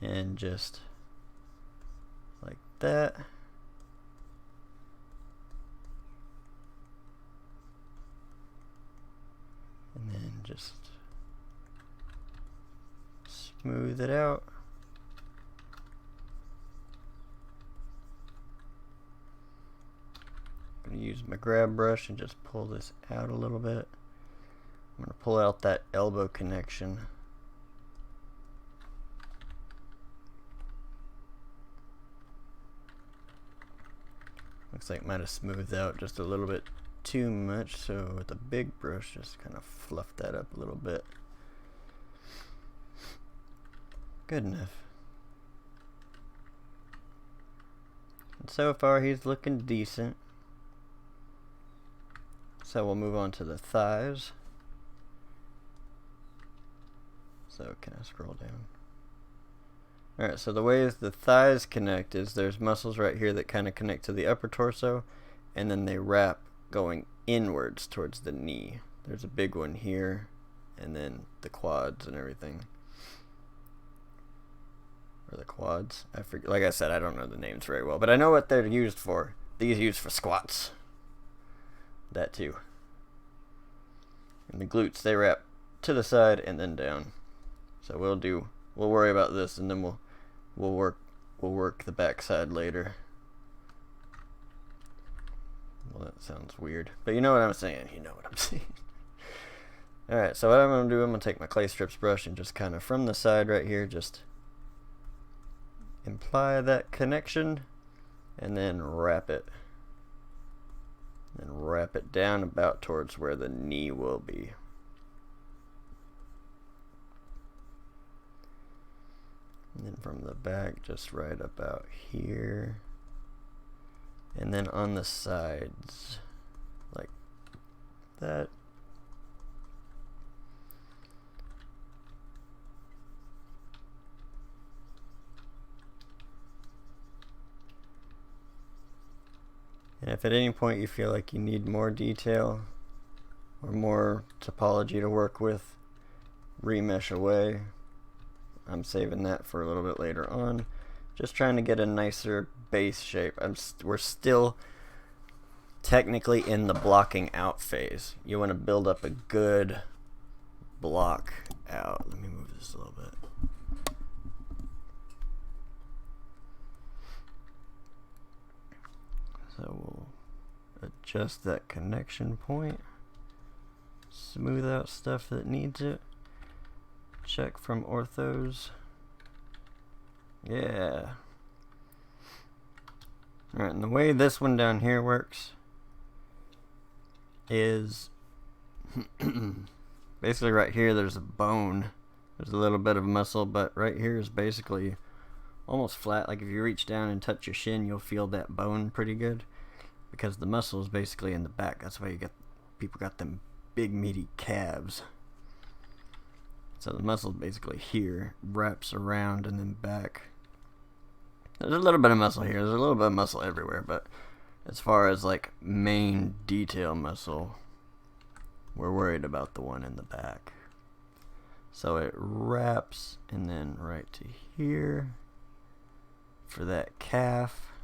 and just like that. And then just smooth it out. I'm going to use my grab brush and just pull this out a little bit. I'm going to pull out that elbow connection. Looks like it might have smoothed out just a little bit too much, so with a big brush, just kind of fluff that up a little bit. Good enough. And so far, he's looking decent. So we'll move on to the thighs. So can I scroll down? Alright, so the way the thighs connect is there's muscles right here that kind of connect to the upper torso, and then they wrap going inwards towards the knee. There's a big one here, and then the quads and everything. Or the quads. I forget. Like I said, I don't know the names very well, but I know what they're used for. These are used for squats. That too. And the glutes, they wrap to the side and then down. So we'll worry about this, and then we'll work the back side later. Well, that sounds weird. But you know what I'm saying. You know what I'm saying. Alright, so what I'm going to do, I'm going to take my clay strips brush and just kind of from the side right here, just imply that connection and then wrap it. And wrap it down about towards where the knee will be. And then from the back, just right about here. And then on the sides, like that. And if at any point you feel like you need more detail or more topology to work with, remesh away. I'm saving that for a little bit later on. Just trying to get a nicer base shape. We're still technically in the blocking out phase. You want to build up a good block out. Let me move this a little bit. So we'll adjust that connection point. Smooth out stuff that needs it. Check from orthos. Yeah. Alright, and the way this one down here works is basically right here there's a bone. There's a little bit of muscle, but right here is basically almost flat. Like if you reach down and touch your shin, you'll feel that bone pretty good because the muscle is basically in the back. That's why you get people got them big meaty calves. So the muscle basically here wraps around and then back. There's a little bit of muscle here. There's a little bit of muscle everywhere, but as far as like main detail muscle, we're worried about the one in the back. So it wraps and then right to here for that calf.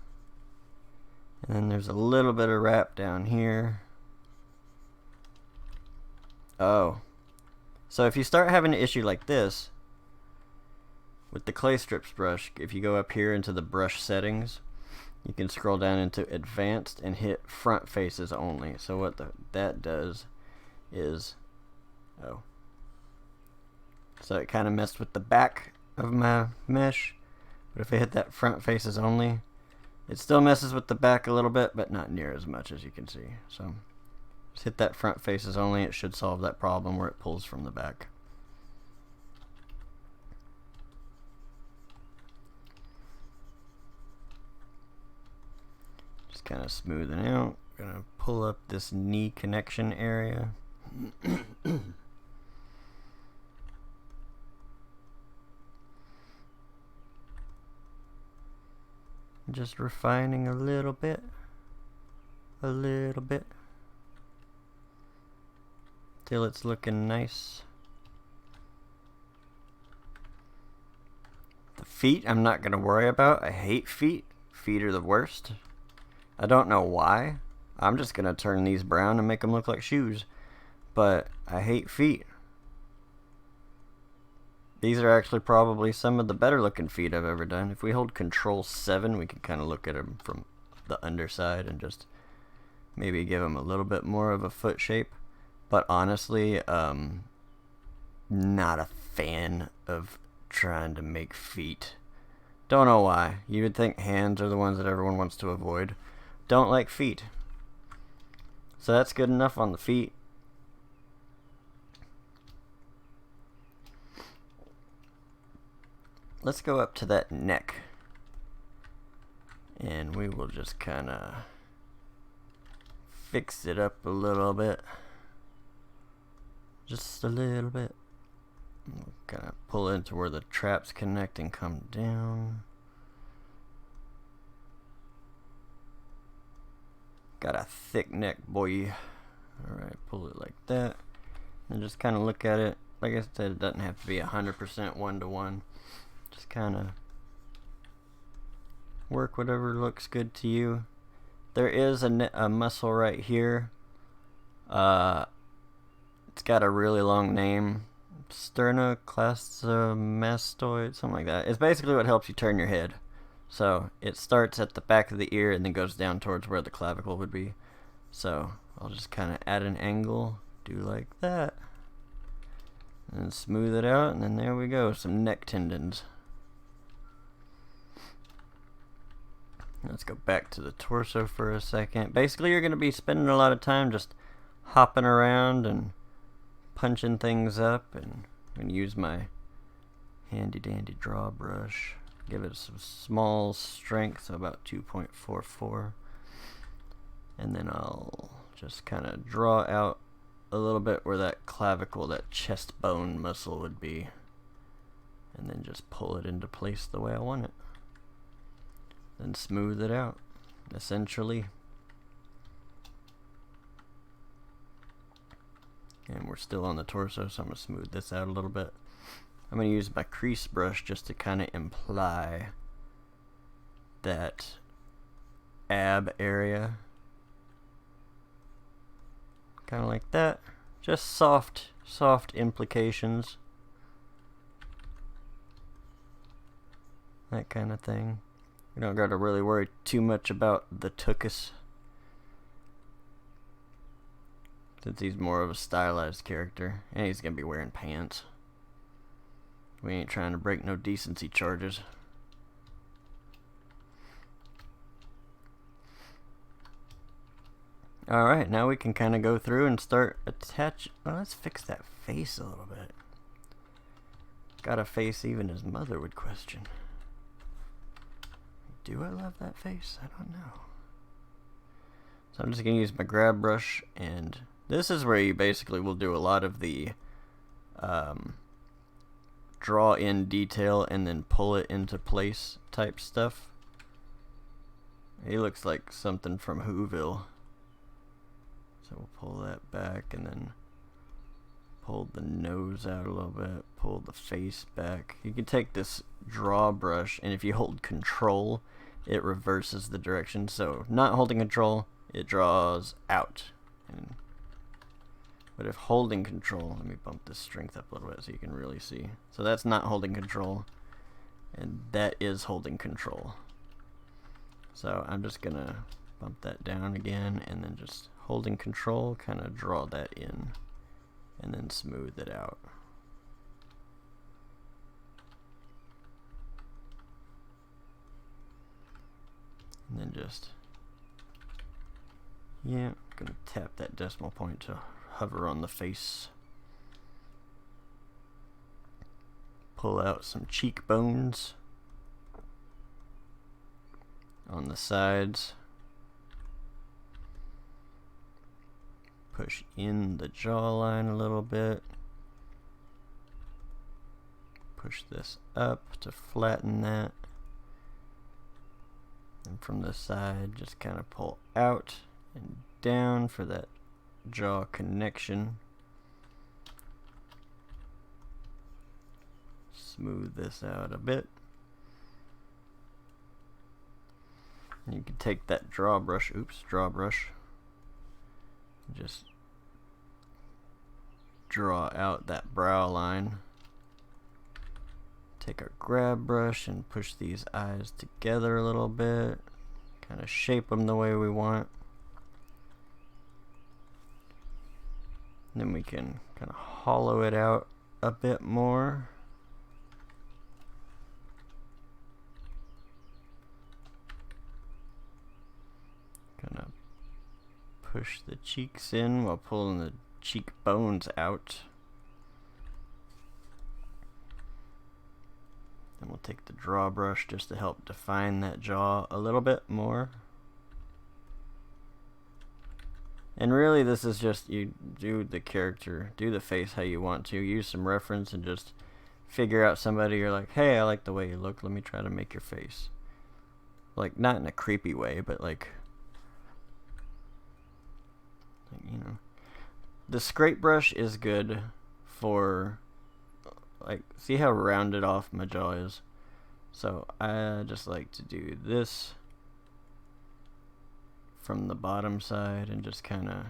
And then there's a little bit of wrap down here. Oh. So if you start having an issue like this, with the clay strips brush, if you go up here into the brush settings, you can scroll down into advanced and hit front faces only. So what that does is, oh. So it kind of messed with the back of my mesh. But if I hit that front faces only, it still messes with the back a little bit, but not near as much as you can see. So just hit that front faces only. It should solve that problem where it pulls from the back. Just kind of smoothing out. Gonna pull up this knee connection area. Just refining a little bit, till it's looking nice. The feet I'm not gonna worry about. I hate feet. Feet are the worst. I don't know why. I'm just gonna turn these brown and make them look like shoes. But I hate feet. These are actually probably some of the better looking feet I've ever done. If we hold Control 7, we can kind of look at them from the underside and just maybe give them a little bit more of a foot shape. But honestly, not a fan of trying to make feet. Don't know why. You would think hands are the ones that everyone wants to avoid. Don't like feet. So that's good enough on the feet. Let's go up to that neck. And we will just kind of fix it up a little bit. Just a little bit. Kind of pull into where the traps connect and come down. Got a thick neck, boy. Alright, pull it like that. And just kind of look at it. Like I said, it doesn't have to be 100% one-to-one. Just kind of work whatever looks good to you. There is a muscle right here. It's got a really long name. Sternocleidomastoid, something like that. It's basically what helps you turn your head. So it starts at the back of the ear and then goes down towards where the clavicle would be. So I'll just kind of add an angle, do like that, and smooth it out, and then there we go, some neck tendons. Let's go back to the torso for a second. Basically, you're going to be spending a lot of time just hopping around and punching things up, and I'm going to use my handy dandy draw brush. Give it some small strength, so about 2.44. And then I'll just kind of draw out a little bit where that clavicle, that chest bone muscle would be. And then just pull it into place the way I want it. Then smooth it out, essentially. And we're still on the torso, so I'm going to smooth this out a little bit. I'm going to use my crease brush just to kind of imply that ab area. Kind of like that. Just soft implications. That kind of thing. You don't got to really worry too much about the tuchus, since he's more of a stylized character, and he's going to be wearing pants. We ain't trying to break no decency charges. Alright, now we can kind of go through and start attach. Well, let's fix that face a little bit. Got a face even his mother would question. Do I love that face? I don't know. So I'm just going to use my grab brush, and this is where you basically will do a lot of the draw in detail and then pull it into place type stuff. He looks like something from Whoville. So we'll pull that back and then pull the nose out a little bit, pull the face back. You can take this draw brush, and if you hold control, it reverses the direction. So not holding control, it draws out. But if holding control, let me bump this strength up a little bit so you can really see. So that's not holding control, and that is holding control. So I'm just gonna bump that down again, and then just holding control, kind of draw that in, and then smooth it out. And then just, yeah, I'm gonna tap that decimal point to hover on the face. Pull out some cheekbones on the sides. Push in the jawline a little bit. Push this up to flatten that. And from the side, just kind of pull out and down for that jaw connection. Smooth this out a bit. And you can take that draw brush, just draw out that brow line. Take our grab brush and push these eyes together a little bit. Kind of shape them the way we want. And then we can kind of hollow it out a bit more. Kind of push the cheeks in while pulling the cheekbones out. Then we'll take the draw brush just to help define that jaw a little bit more. And really this is just, you do the character, do the face how you want to. Use some reference and just figure out somebody you're like, hey, I like the way you look, let me try to make your face. Like, not in a creepy way, but like, you know. The scrape brush is good for, like, see how rounded off my jaw is? So I just like to do this from the bottom side and just kind of,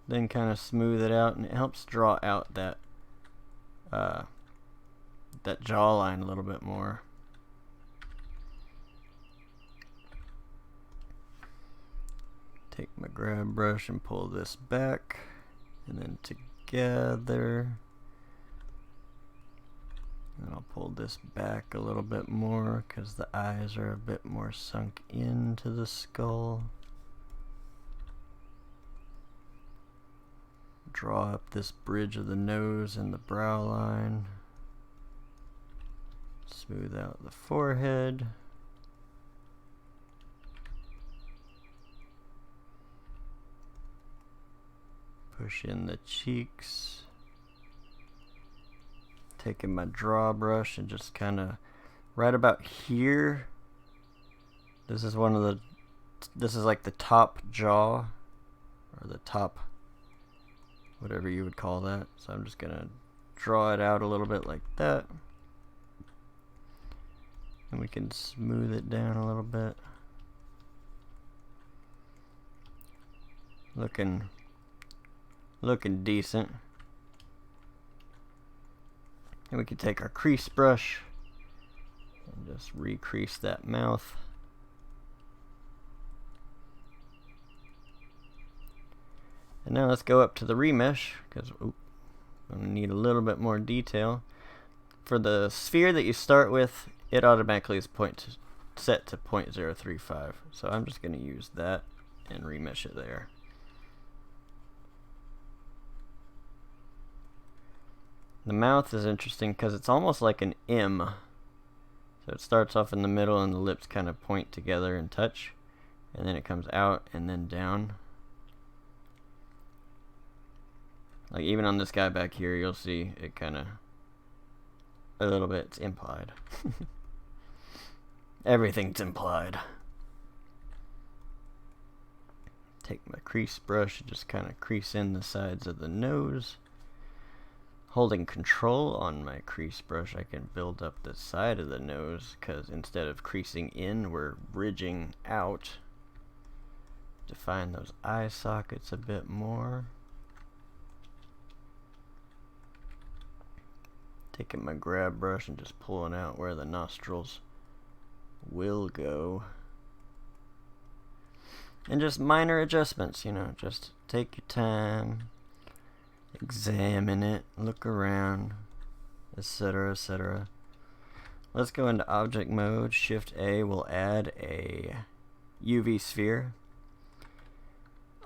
then kind of smooth it out, and it helps draw out that that jawline a little bit more. Take my grab brush and pull this back, and then together. And I'll pull this back a little bit more because the eyes are a bit more sunk into the skull. Draw up this bridge of the nose and the brow line. Smooth out the forehead. Push in the cheeks. Taking my draw brush and just kind of right about here. This is like the top jaw, or the top, whatever you would call that. So I'm just gonna draw it out a little bit like that. And we can smooth it down a little bit. Looking decent. And we can take our crease brush and just recrease that mouth. And now let's go up to the remesh, because I'm going to need a little bit more detail. For the sphere that you start with, it automatically is set to 0.035. So I'm just going to use that and remesh it there. The mouth is interesting because it's almost like an M. So it starts off in the middle and the lips kind of point together and touch. And then it comes out and then down. Like even on this guy back here, you'll see it kind of, a little bit, it's implied. Everything's implied. Take my crease brush and just kind of crease in the sides of the nose. Holding control on my crease brush, I can build up the side of the nose, because instead of creasing in, we're ridging out. Define those eye sockets a bit more. Taking my grab brush and just pulling out where the nostrils will go. And just minor adjustments, you know, just take your time. Examine it, look around, etc., etc. Let's go into object mode. Shift A will add a UV sphere.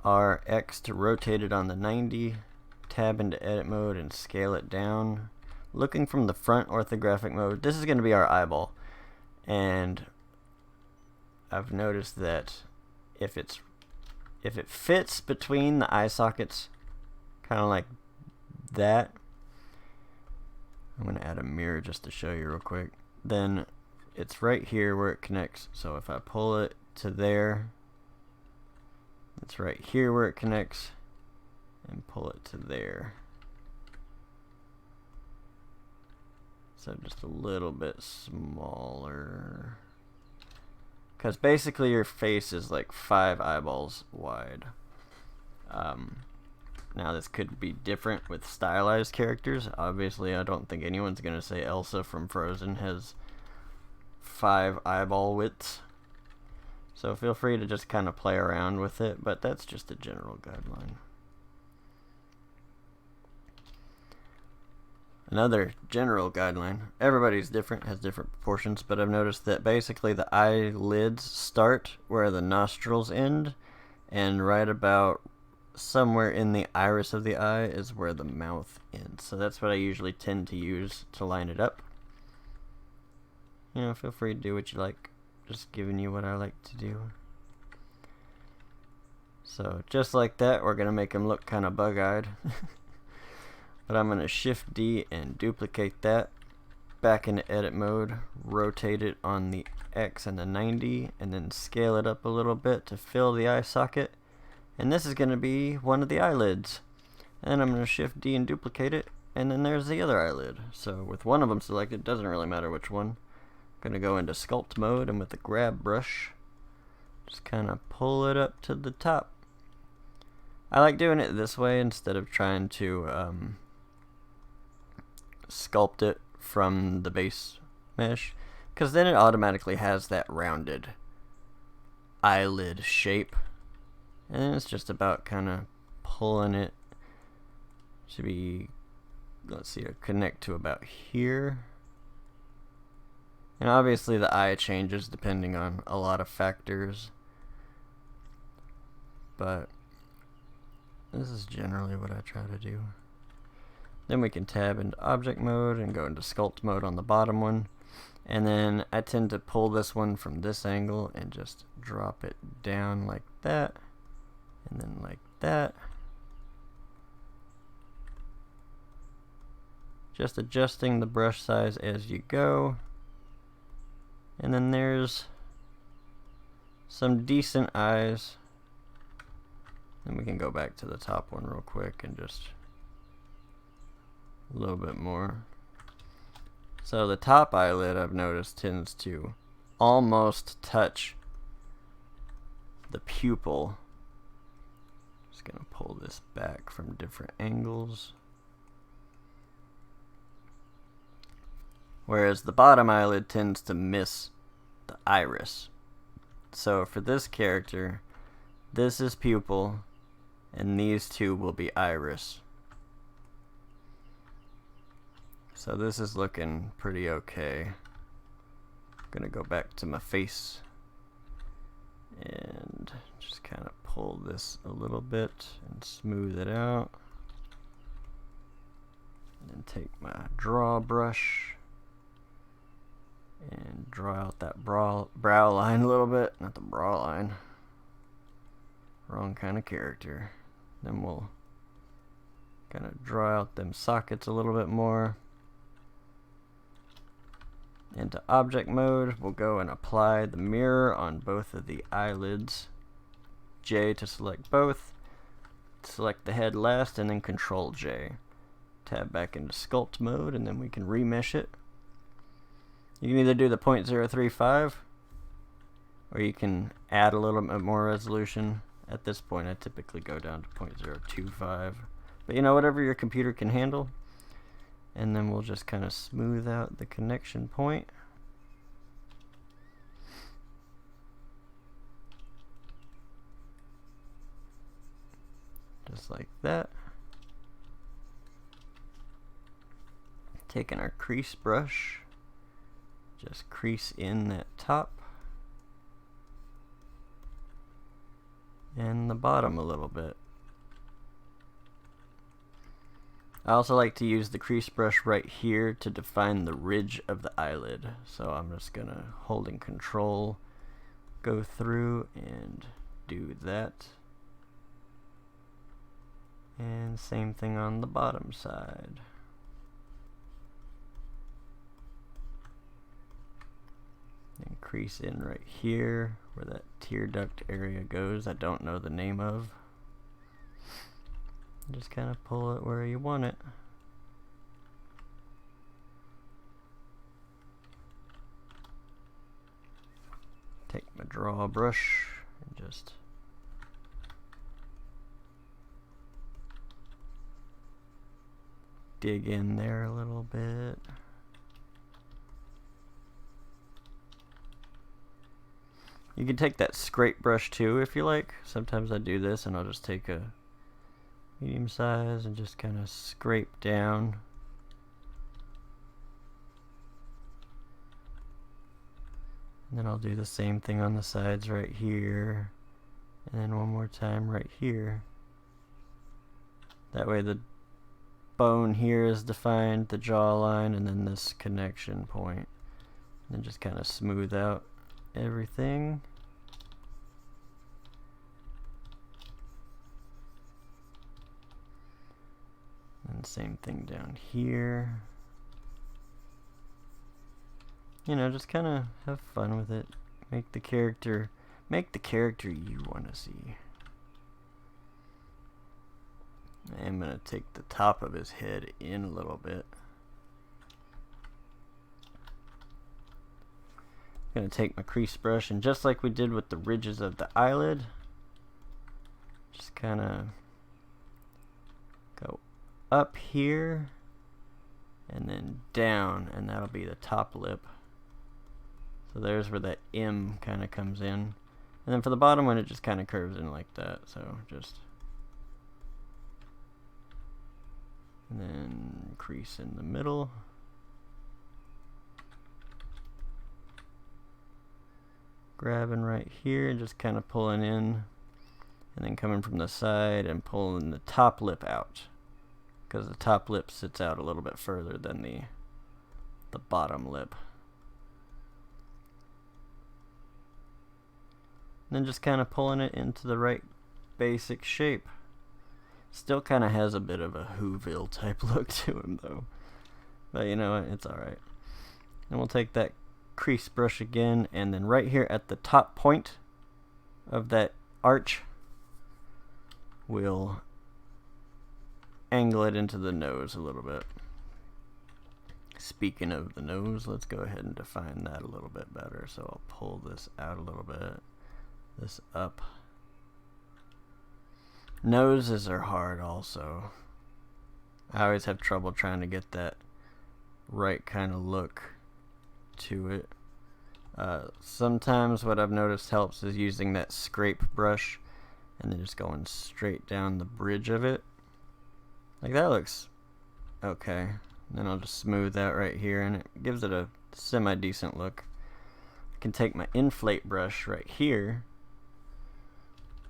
RX to rotate it on the 90. Tab into edit mode and scale it down. Looking from the front, orthographic mode. This is going to be our eyeball. And I've noticed that if it fits between the eye sockets, kind of like that. I'm going to add a mirror just to show you real quick. Then it's right here where it connects. So if I pull it to there, it's right here where it connects, and pull it to there. So just a little bit smaller. Because basically your face is like 5 eyeballs wide. Now this could be different with stylized characters. Obviously I don't think anyone's going to say Elsa from Frozen has 5 eyeball widths. So feel free to just kind of play around with it, but that's just a general guideline. Another general guideline, everybody's different, has different proportions, but I've noticed that basically the eyelids start where the nostrils end, and right about somewhere in the iris of the eye is where the mouth ends. So that's what I usually tend to use to line it up. You know, feel free to do what you like. Just giving you what I like to do. So just like that, we're going to make them look kind of bug-eyed. But I'm going to Shift D and duplicate that. Back into edit mode. Rotate it on the X and the 90. And then scale it up a little bit to fill the eye socket. And this is going to be one of the eyelids. And I'm going to Shift D and duplicate it. And then there's the other eyelid. So with one of them selected, doesn't really matter which one. I'm going to go into sculpt mode, and with the grab brush, just kind of pull it up to the top. I like doing it this way instead of trying to sculpt it from the base mesh, because then it automatically has that rounded eyelid shape. And then it's just about kind of pulling it. Should be, let's see, connect to about here. And obviously the eye changes depending on a lot of factors. But this is generally what I try to do. Then we can tab into object mode and go into sculpt mode on the bottom one. And then I tend to pull this one from this angle and just drop it down like that. And then like that. Just adjusting the brush size as you go. And then there's some decent eyes. And we can go back to the top one real quick and just a little bit more. So the top eyelid, I've noticed, tends to almost touch the pupil. Just gonna pull this back from different angles. Whereas the bottom eyelid tends to miss the iris. So for this character, this is pupil, and these two will be iris. So this is looking pretty okay. I'm gonna go back to my face and just kind of pull this a little bit and smooth it out. And then take my draw brush and draw out that brow line a little bit. Not the brow line. Wrong kind of character. Then we'll kind of draw out them sockets a little bit more. Into object mode, we'll go and apply the mirror on both of the eyelids. J to select both. Select the head last, and then Control J. Tab back into sculpt mode, and then we can remesh it. You can either do the 0.035, or you can add a little bit more resolution. At this point, I typically go down to 0.025. But you know, whatever your computer can handle. And then we'll just kind of smooth out the connection point. Just like that. Taking our crease brush, just crease in that top and the bottom a little bit. I also like to use the crease brush right here to define the ridge of the eyelid. So I'm just gonna, holding Control, go through and do that. And same thing on the bottom side. And crease in right here where that tear duct area goes. I don't know the name of. Just kind of pull it where you want it. Take my draw brush and just dig in there a little bit. You can take that scrape brush too if you like. Sometimes I do this and I'll just take a medium size and just kind of scrape down. And then I'll do the same thing on the sides right here, and then one more time right here. That way the bone here is defined, the jawline, and then this connection point. And then just kind of smooth out everything. And same thing down here. You know, just kind of have fun with it. Make the character you want to see. I'm going to take the top of his head in a little bit. I'm going to take my crease brush, and just like we did with the ridges of the eyelid, just kind of go up here and then down, and that'll be the top lip. So there's where that M kind of comes in. And then for the bottom one, it just kind of curves in like that. So just, and then crease in the middle. Grabbing right here and just kind of pulling in, and then coming from the side and pulling the top lip out, because the top lip sits out a little bit further than the bottom lip. And then just kind of pulling it into the right basic shape. Still kind of has a bit of a Whoville type look to him though, but you know what, it's alright. And we'll take that crease brush again, and then right here at the top point of that arch, we'll angle it into the nose a little bit. Speaking of the nose, let's go ahead and define that a little bit better. So I'll pull this out a little bit, this up. Noses are hard also. I always have trouble trying to get that right kind of look to it. Sometimes what I've noticed helps is using that scrape brush and then just going straight down the bridge of it. Like that looks okay. Then I'll just smooth that right here, and it gives it a semi-decent look. I can take my inflate brush right here,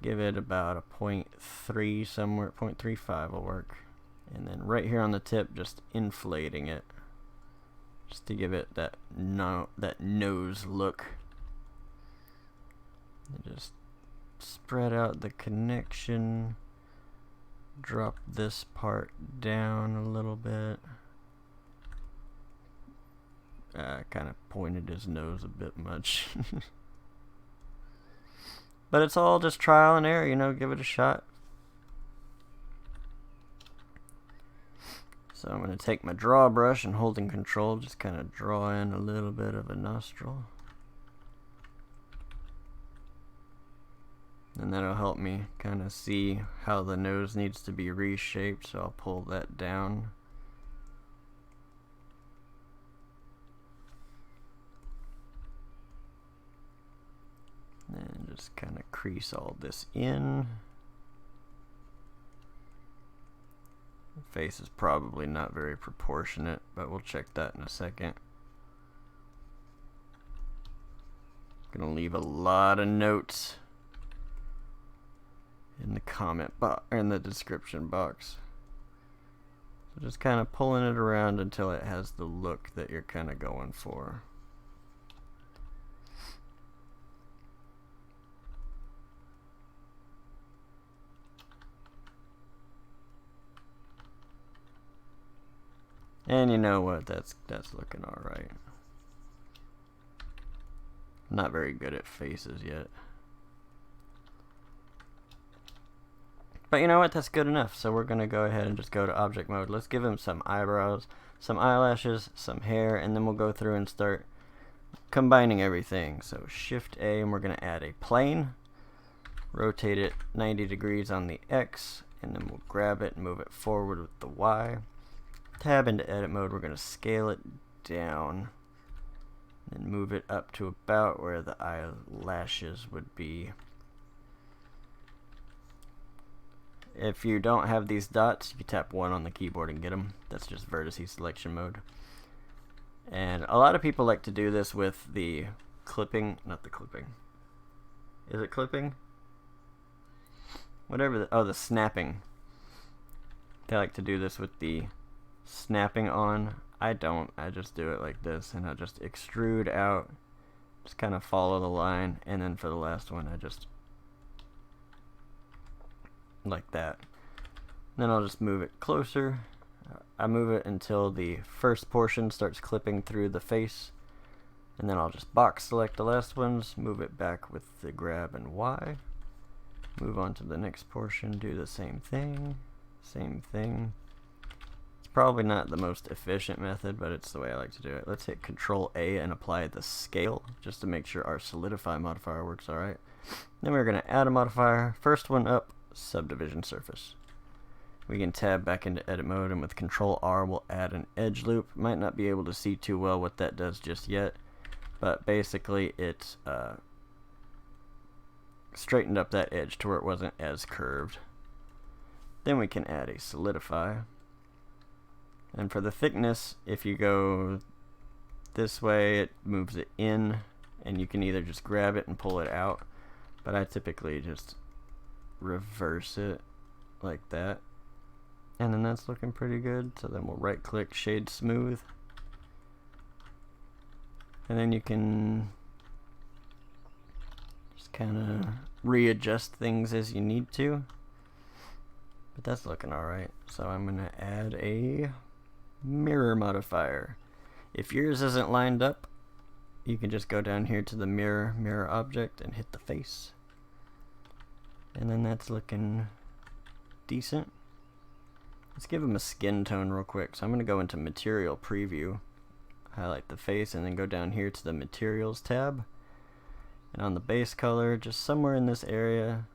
give it about a 0.3 somewhere, 0.35 will work. And then right here on the tip, just inflating it, just to give it that nose look. And just spread out the connection, drop this part down a little bit. Kind of pointed his nose a bit much. But it's all just trial and error, you know, give it a shot. So I'm going to take my draw brush and holding control, just kind of draw in a little bit of a nostril. And that'll help me kind of see how the nose needs to be reshaped, so I'll pull that down. And just kind of crease all this in. The face is probably not very proportionate, but we'll check that in a second. Gonna leave a lot of notes in the comment box, or in the description box. So just kind of pulling it around until it has the look that you're kind of going for. And you know what, that's looking alright. Not very good at faces yet. But you know what, that's good enough. So we're going to go ahead and just go to object mode. Let's give him some eyebrows, some eyelashes, some hair, and then we'll go through and start combining everything. So Shift A, and we're going to add a plane. Rotate it 90 degrees on the X, and then we'll grab it and move it forward with the Y. Tab into edit mode, we're going to scale it down and move it up to about where the eyelashes would be. If you don't have these dots, you can tap 1 on the keyboard and get them. That's just vertice selection mode. And a lot of people like to do this with the clipping, not the clipping. Is it clipping? Whatever the snapping. They like to do this with the snapping on. I don't. I just do it like this, and I just extrude out, just kind of follow the line, and then for the last one I just like that. Then I'll just move it closer. I move it until the first portion starts clipping through the face, and then I'll just box select the last ones, move it back with the grab and Y, move on to the next portion, do the same thing. Probably not the most efficient method, but it's the way I like to do it. Let's hit Control A and apply the scale just to make sure our solidify modifier works alright. Then we're going to add a modifier. First one up, subdivision surface. We can tab back into edit mode, and with Control R we'll add an edge loop. Might not be able to see too well what that does just yet, but basically it straightened up that edge to where it wasn't as curved. Then we can add a solidify. And for the thickness, if you go this way, it moves it in, and you can either just grab it and pull it out, but I typically just reverse it like that. And then that's looking pretty good. So then we'll right click, shade smooth. And then you can just kind of readjust things as you need to. But that's looking alright. So I'm going to add a mirror modifier. If yours isn't lined up, you can just go down here to the mirror object and hit the face. And then that's looking decent. Let's give him a skin tone real quick. So I'm going to go into material preview, highlight the face, and then go down here to the materials tab. And on the base color, just somewhere in this area,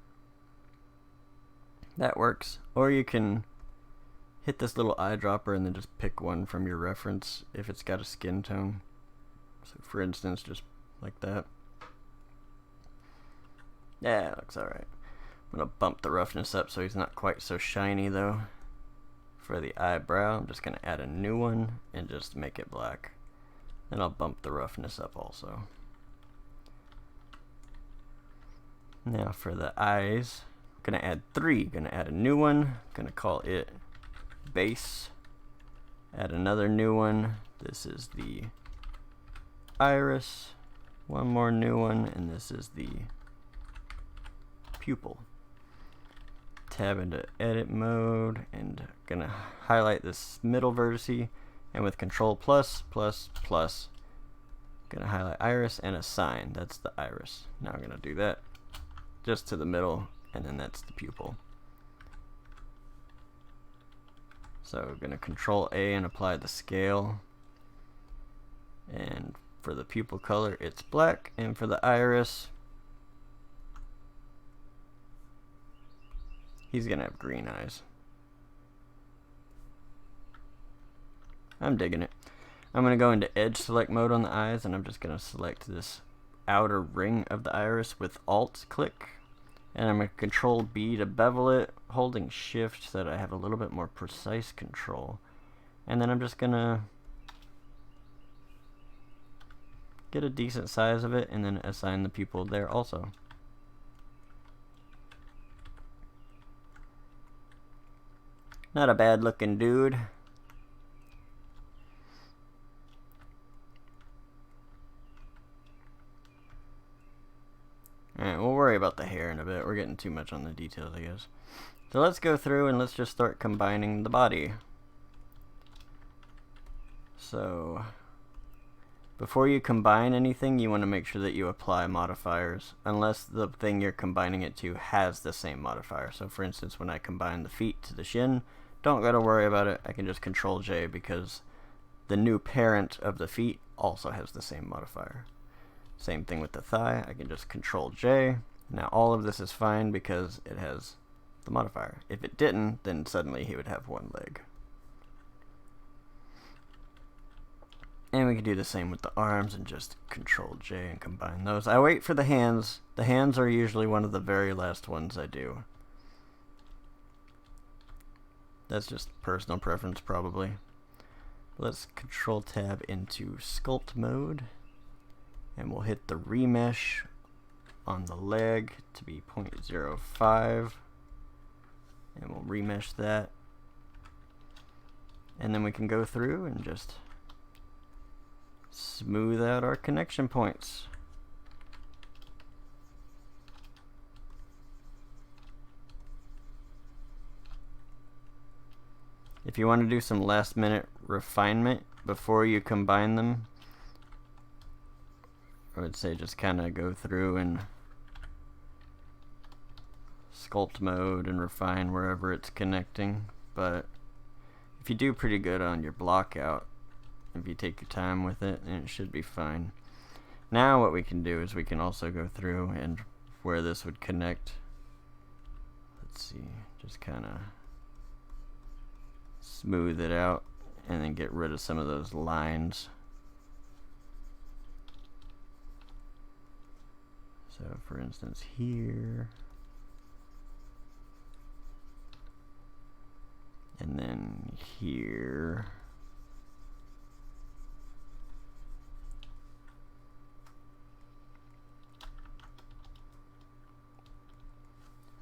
that works. Or you can hit this little eyedropper and then just pick one from your reference if it's got a skin tone. So for instance, just like that. Yeah, it looks alright. I'm going to bump the roughness up so he's not quite so shiny though. For the eyebrow, I'm just going to add a new one and just make it black. Then I'll bump the roughness up also. Now for the eyes, I'm going to add 3. Going to add a new one. Going to call it base. Add another new one. This is the iris. One more new one, and this is the pupil. Tab into edit mode and gonna highlight this middle vertice, and with Control plus gonna highlight iris and assign. That's the iris. Now I'm gonna do that just to the middle, and then that's the pupil. So we're gonna Control A and apply the scale, and for the pupil color it's black, and for the iris he's gonna have green eyes. I'm digging it. I'm gonna go into edge select mode on the eyes, and I'm just gonna select this outer ring of the iris with Alt click, and I'm gonna Control B to bevel it, holding Shift so that I have a little bit more precise control. And then I'm just gonna get a decent size of it and then assign the pupil there also. Not a bad looking dude. Alright, we'll worry about the hair in a bit. We're getting too much on the details, I guess. So let's go through and let's just start combining the body. So before you combine anything, you want to make sure that you apply modifiers, unless the thing you're combining it to has the same modifier. So for instance, when I combine the feet to the shin, don't gotta worry about it. I can just Control J because the new parent of the feet also has the same modifier. Same thing with the thigh. I can just Control J. Now all of this is fine because it has the modifier. If it didn't, then suddenly he would have one leg. And we can do the same with the arms and just Control J and combine those. I wait for the hands. The hands are usually one of the very last ones I do. That's just personal preference probably. Let's Control Tab into sculpt mode, and we'll hit the remesh on the leg to be 0.05, and we'll remesh that, and then we can go through and just smooth out our connection points. If you want to do some last minute refinement before you combine them, I would say just kind of go through and sculpt mode and refine wherever it's connecting. But if you do pretty good on your blockout, if you take your time with it, then it should be fine. Now what we can do is we can also go through and where this would connect, let's see, just kind of smooth it out and then get rid of some of those lines. So for instance here, and then here.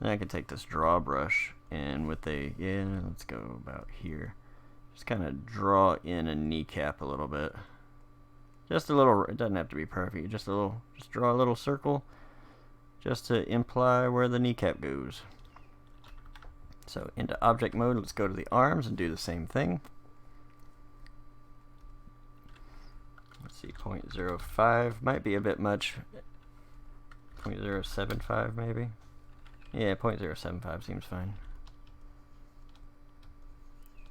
And I can take this draw brush and with a, let's go about here. Just kind of draw in a kneecap a little bit. Just a little, it doesn't have to be perfect, just draw a little circle just to imply where the kneecap goes. So into object mode, let's go to the arms and do the same thing. Let's see, 0.05 might be a bit much. 0.075 maybe. Yeah, 0.075 seems fine.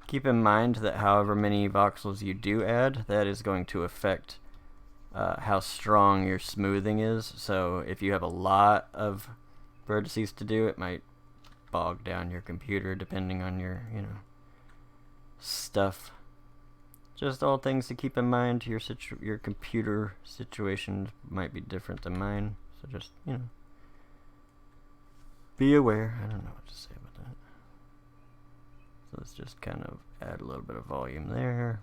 Keep in mind that however many voxels you do add, that is going to affect how strong your smoothing is. So if you have a lot of vertices to do, it might bog down your computer depending on your, stuff. Just all things to keep in mind. Your computer situation might be different than mine. So just, be aware. I don't know what to say about that. So let's just kind of add a little bit of volume there.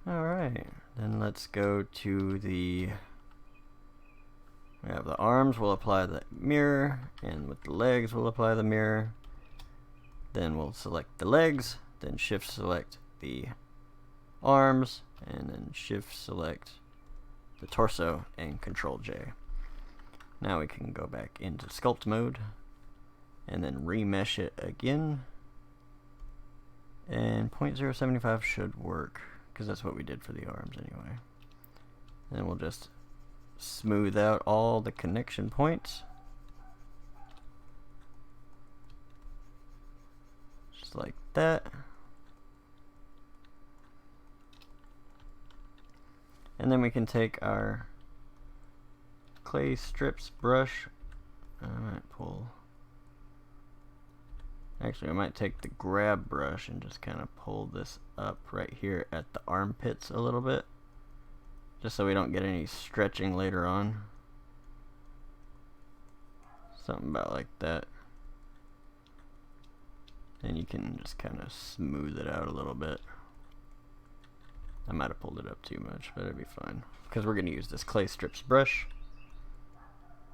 Alright, then let's go to we have the arms, we'll apply the mirror, and with the legs we'll apply the mirror. Then we'll select the legs, then shift select the arms, and then shift select the torso and Control J. Now we can go back into sculpt mode and then remesh it again, and 0.075 should work because that's what we did for the arms anyway. Then we'll just smooth out all the connection points just like that. And then we can take our clay strips brush. I might take the grab brush and just kind of pull this up right here at the armpits a little bit, just so we don't get any stretching later on. Something about like that. And you can just kind of smooth it out a little bit. I might have pulled it up too much, but it'll be fine because we're going to use this clay strips brush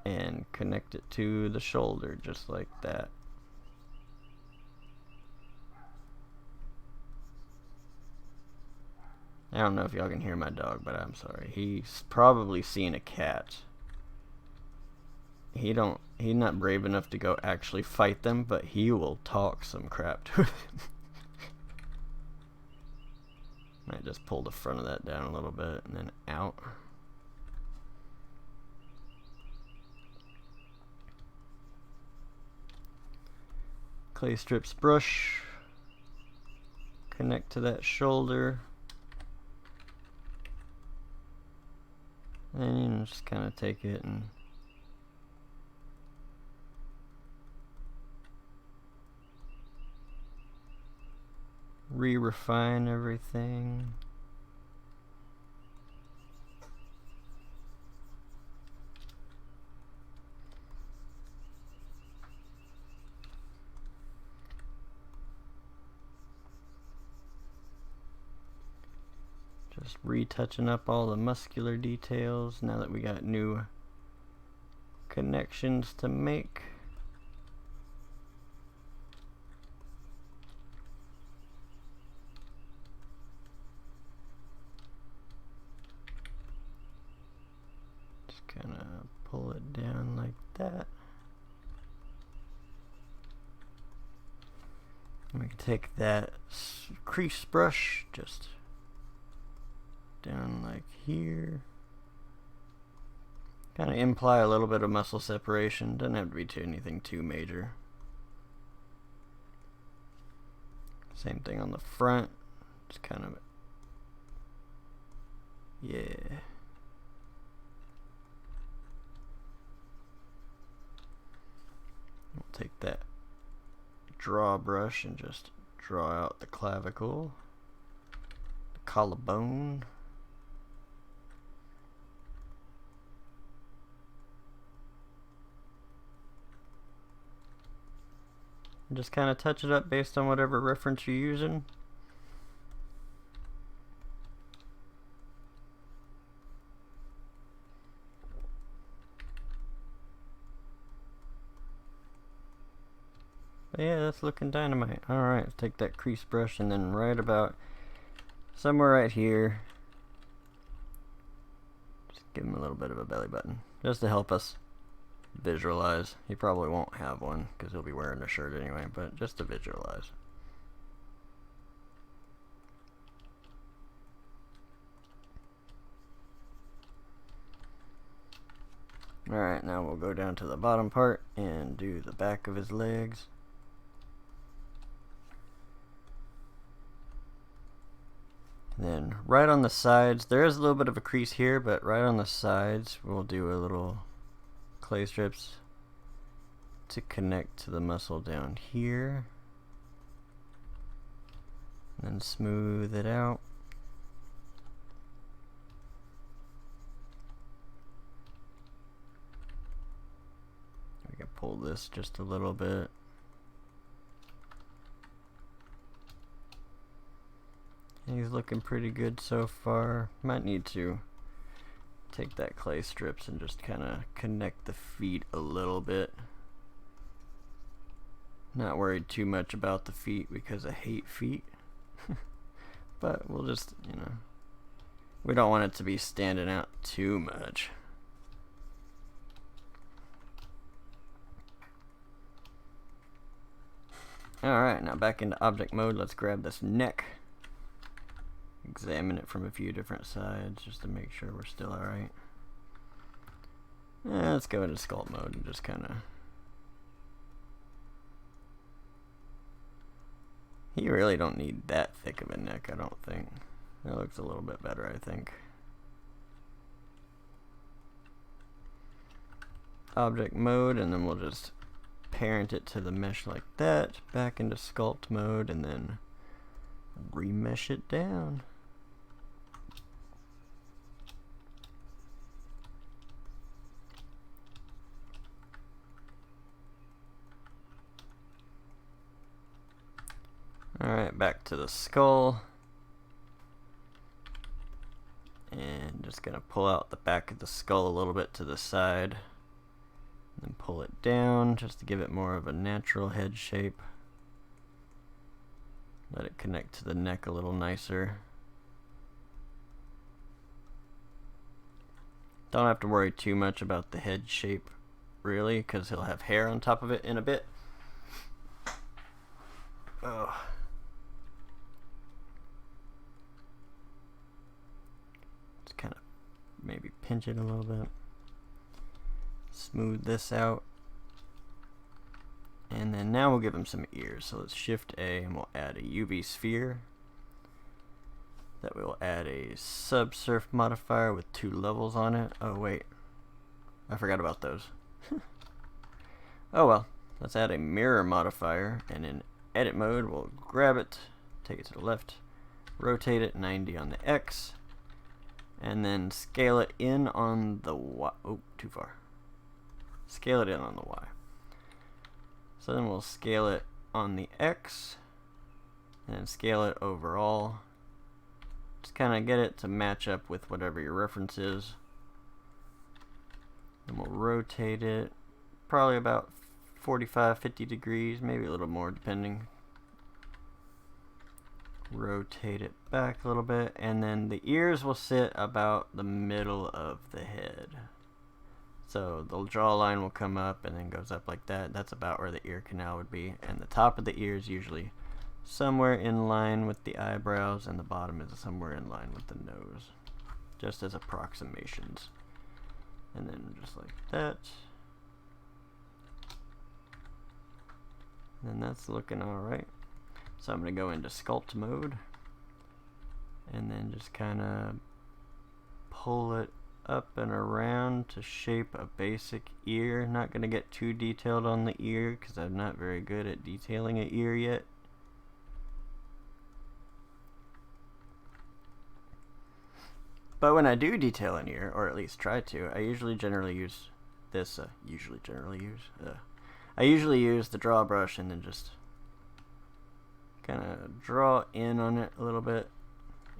and connect it to the shoulder just like that. I don't know if y'all can hear my dog, but I'm sorry. He's probably seen a cat. He's not brave enough to go actually fight them, but he will talk some crap to them. Might just pull the front of that down a little bit and then out. Clay strips brush. Connect to that shoulder. And you just kind of take it and refine everything. Just retouching up all the muscular details now that we got new connections to make. Kind of pull it down like that. And we can take that crease brush just down like here. Kind of imply a little bit of muscle separation. Doesn't have to be anything too major. Same thing on the front. Just kind of, yeah. We'll take that draw brush and just draw out the clavicle, the collarbone. And just kind of touch it up based on whatever reference you're using. But yeah, that's looking dynamite. Alright, let's take that crease brush and then right about somewhere right here, just give him a little bit of a belly button, just to help us visualize. He probably won't have one because he'll be wearing a shirt anyway, but just to visualize. Alright, now we'll go down to the bottom part and do the back of his legs. And then right on the sides, there is a little bit of a crease here, but right on the sides we'll do a little clay strips to connect to the muscle down here. And then smooth it out. We can pull this just a little bit. He's looking pretty good so far. Might need to take that clay strips and just kind of connect the feet a little bit. Not worried too much about the feet because I hate feet. But we'll just, you know, we don't want it to be standing out too much. Alright, now back into object mode. Let's grab this neck. Examine it from a few different sides just to make sure we're still alright. Let's go into sculpt mode and just kind of... You really don't need that thick of a neck, I don't think. That looks a little bit better, I think. Object mode, and then we'll just parent it to the mesh like that. Back into sculpt mode, and then remesh it down. Alright, back to the skull. And just gonna pull out the back of the skull a little bit to the side. And then pull it down just to give it more of a natural head shape. Let it connect to the neck a little nicer. Don't have to worry too much about the head shape, really, because he'll have hair on top of it in a bit. Oh. Just kind of maybe pinch it a little bit. Smooth this out. And then now we'll give him some ears. So let's shift A and we'll add a UV sphere. That we will add a subsurf modifier with 2 levels on it. Oh wait, I forgot about those. Oh well, let's add a mirror modifier, and in edit mode we'll grab it, take it to the left, rotate it 90 on the X, and then scale it in on the Y. Oh, too far. Scale it in on the Y. So then we'll scale it on the X, and then scale it overall. Just kind of get it to match up with whatever your reference is. And we'll rotate it probably about 45-50 degrees, maybe a little more depending. Rotate it back a little bit, and then the ears will sit about the middle of the head. So the jawline will come up and then goes up like that. That's about where the ear canal would be. And the top of the ear is usually somewhere in line with the eyebrows, and the bottom is somewhere in line with the nose. Just as approximations. And then just like that. And that's looking alright. So I'm going to go into sculpt mode. And then just kind of pull it up and around to shape a basic ear. Not going to get too detailed on the ear because I'm not very good at detailing an ear yet. But when I do detail an ear, or at least try to, I usually generally use this. I usually use the draw brush and then just kind of draw in on it a little bit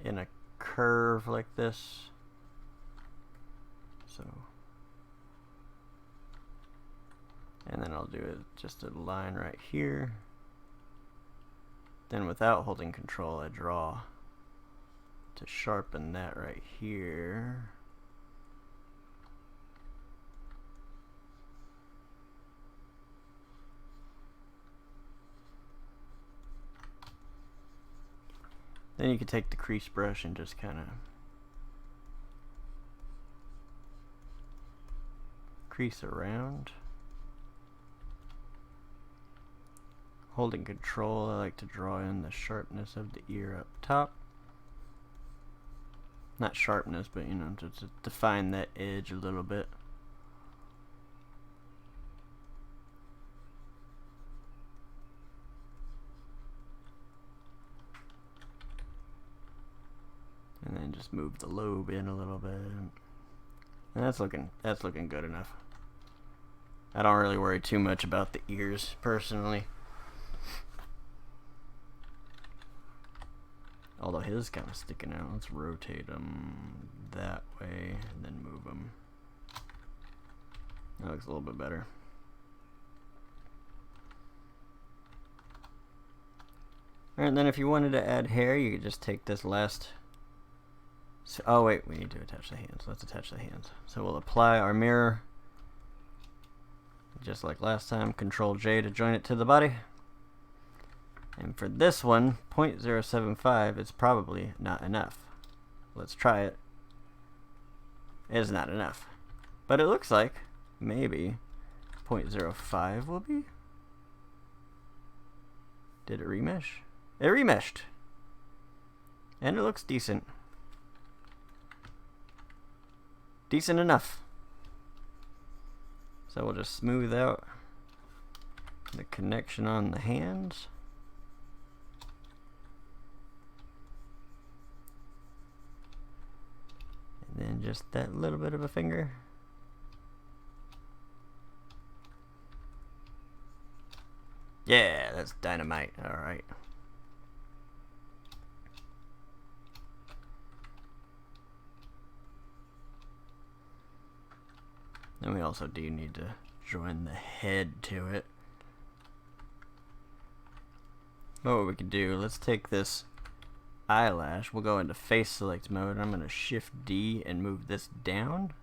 in a curve like this. So, and then I'll do just a line right here. Then without holding control, I draw to sharpen that right here. Then you can take the crease brush and just kind of crease around. Holding control, I like to draw in the sharpness of the ear up top. Not sharpness, but you know, to define that edge a little bit. And then just move the lobe in a little bit. And that's looking good enough. I don't really worry too much about the ears personally. Although his is kind of sticking out. Let's rotate him that way and then move him. That looks a little bit better. Alright, and then if you wanted to add hair, you could just take this last... oh wait, we need to attach the hands. Let's attach the hands. So we'll apply our mirror. Just like last time, Control J to join it to the body. And for this one, 0.075 is probably not enough. Let's try it. It is not enough. But it looks like maybe 0.05 will be. Did it remesh? It remeshed. And it looks decent. Decent enough. So we'll just smooth out the connection on the hands. And then just that little bit of a finger. Yeah, that's dynamite. Alright. Then we also do need to join the head to it. But what we can do, let's take this eyelash. We'll go into face select mode. I'm going to shift D and move this down.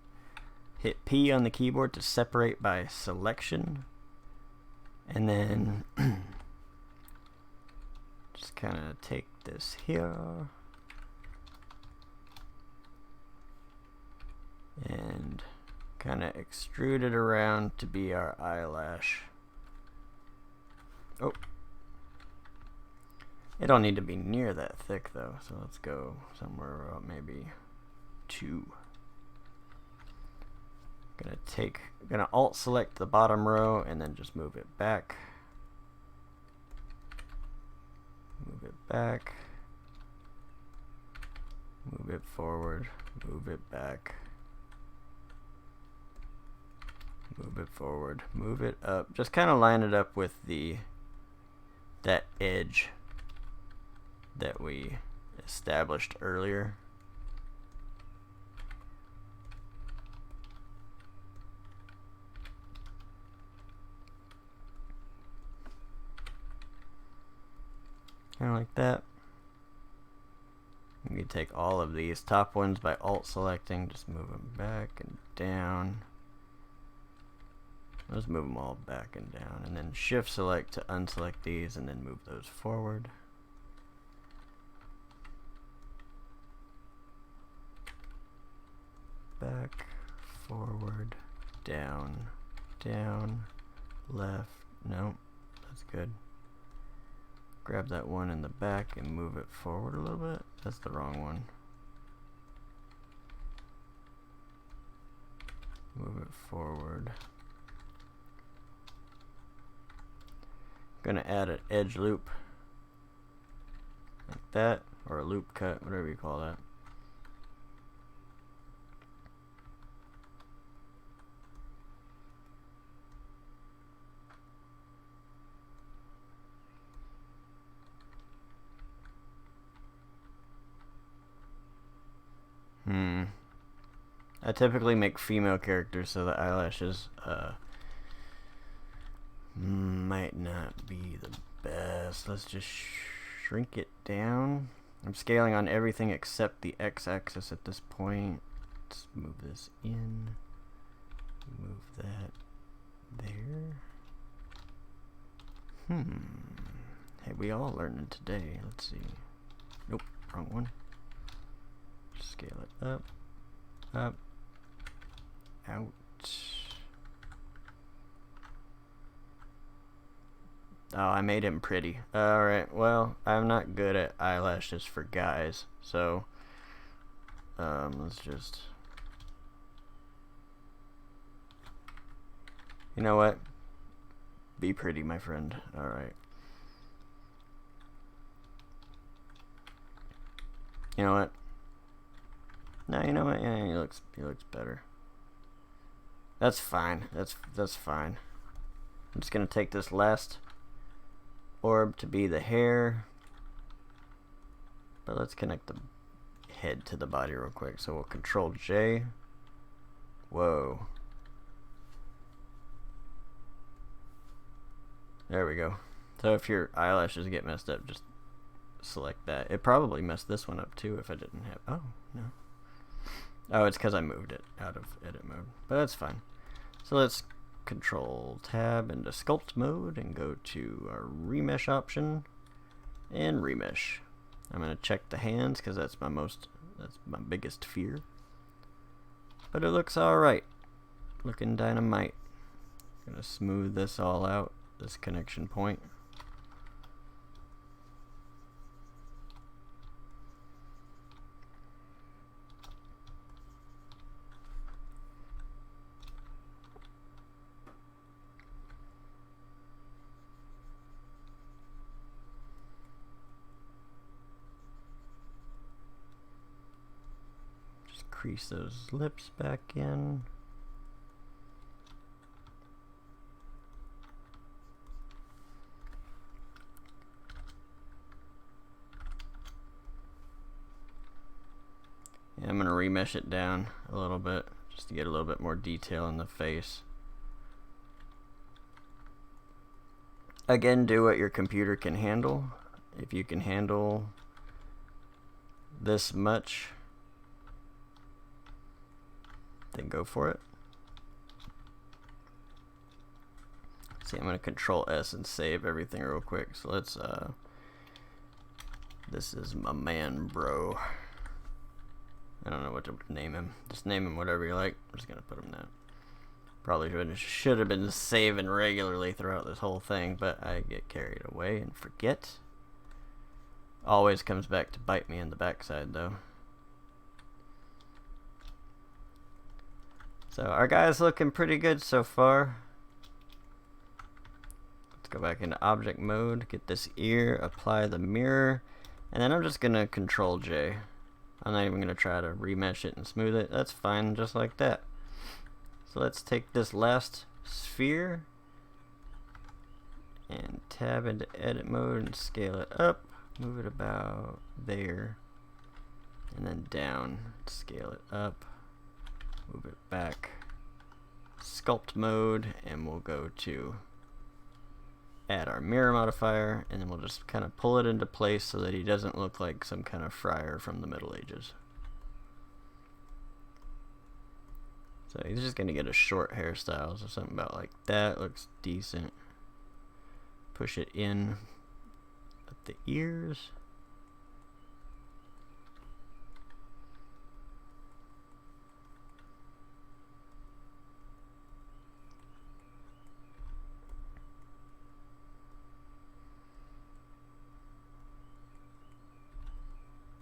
Hit P on the keyboard to separate by selection. And then just kind of take this here. And kind of extrude it around to be our eyelash. Oh. It don't need to be near that thick though, so let's go somewhere around maybe 2. Gonna alt select the bottom row and then just move it back. Move it back. Move it forward. Move it back. Move it forward. Move it up. Just kind of line it up with that edge that we established earlier. Kind of like that. You can take all of these top ones by alt selecting, just move them back and down. Let's move them all back and down, and then shift select to unselect these and then move those forward. Back, forward, down, down, left. No, that's good. Grab that one in the back and move it forward a little bit. That's the wrong one. Move it forward. Gonna add an edge loop like that, or a loop cut, whatever you call that. I typically make female characters, so the eyelashes might not be the best. Let's just shrink it down. I'm scaling on everything except the x-axis at this point. Let's move this in. Move that there. Hey, we all learning today. Let's see. Nope, wrong one. Scale it up, up, out. Oh, I made him pretty. Alright, well, I'm not good at eyelashes for guys, so let's just... You know what? Be pretty, my friend. Alright. You know what? No, you know what? Yeah, he looks better. That's fine. That's fine. I'm just gonna take this last orb to be the hair. But let's connect the head to the body real quick. So we'll Control J. Whoa. There we go. So if your eyelashes get messed up, just select that. It probably messed this one up too if I didn't have... Oh, no. Oh, it's because I moved it out of edit mode. But that's fine. So let's Control Tab into Sculpt mode and go to our Remesh option and Remesh. I'm going to check the hands because that's my biggest fear. But it looks alright. Looking dynamite. Gonna smooth this all out. This connection point. Just crease those lips back in. I'm going to remesh it down a little bit just to get a little bit more detail in the face. Again, do what your computer can handle. If you can handle this much, then go for it. See, I'm going to Control S and save everything real quick. So let's, this is my man, bro. I don't know what to name him. Just name him whatever you like. I'm just gonna put him that. Probably should have been saving regularly throughout this whole thing, but I get carried away and forget. Always comes back to bite me in the backside, though. So our guy's looking pretty good so far. Let's go back into object mode, get this ear, apply the mirror, and then I'm just gonna Control J. I'm not even going to try to remesh it and smooth it. That's fine, just like that. So let's take this last sphere and tab into edit mode and scale it up. Move it about there. And then down. Scale it up. Move it back. Sculpt mode. And we'll go to add our mirror modifier, and then we'll just kind of pull it into place so that he doesn't look like some kind of friar from the Middle Ages. So he's just going to get a short hairstyle, so something about like that looks decent. Push it in at the ears.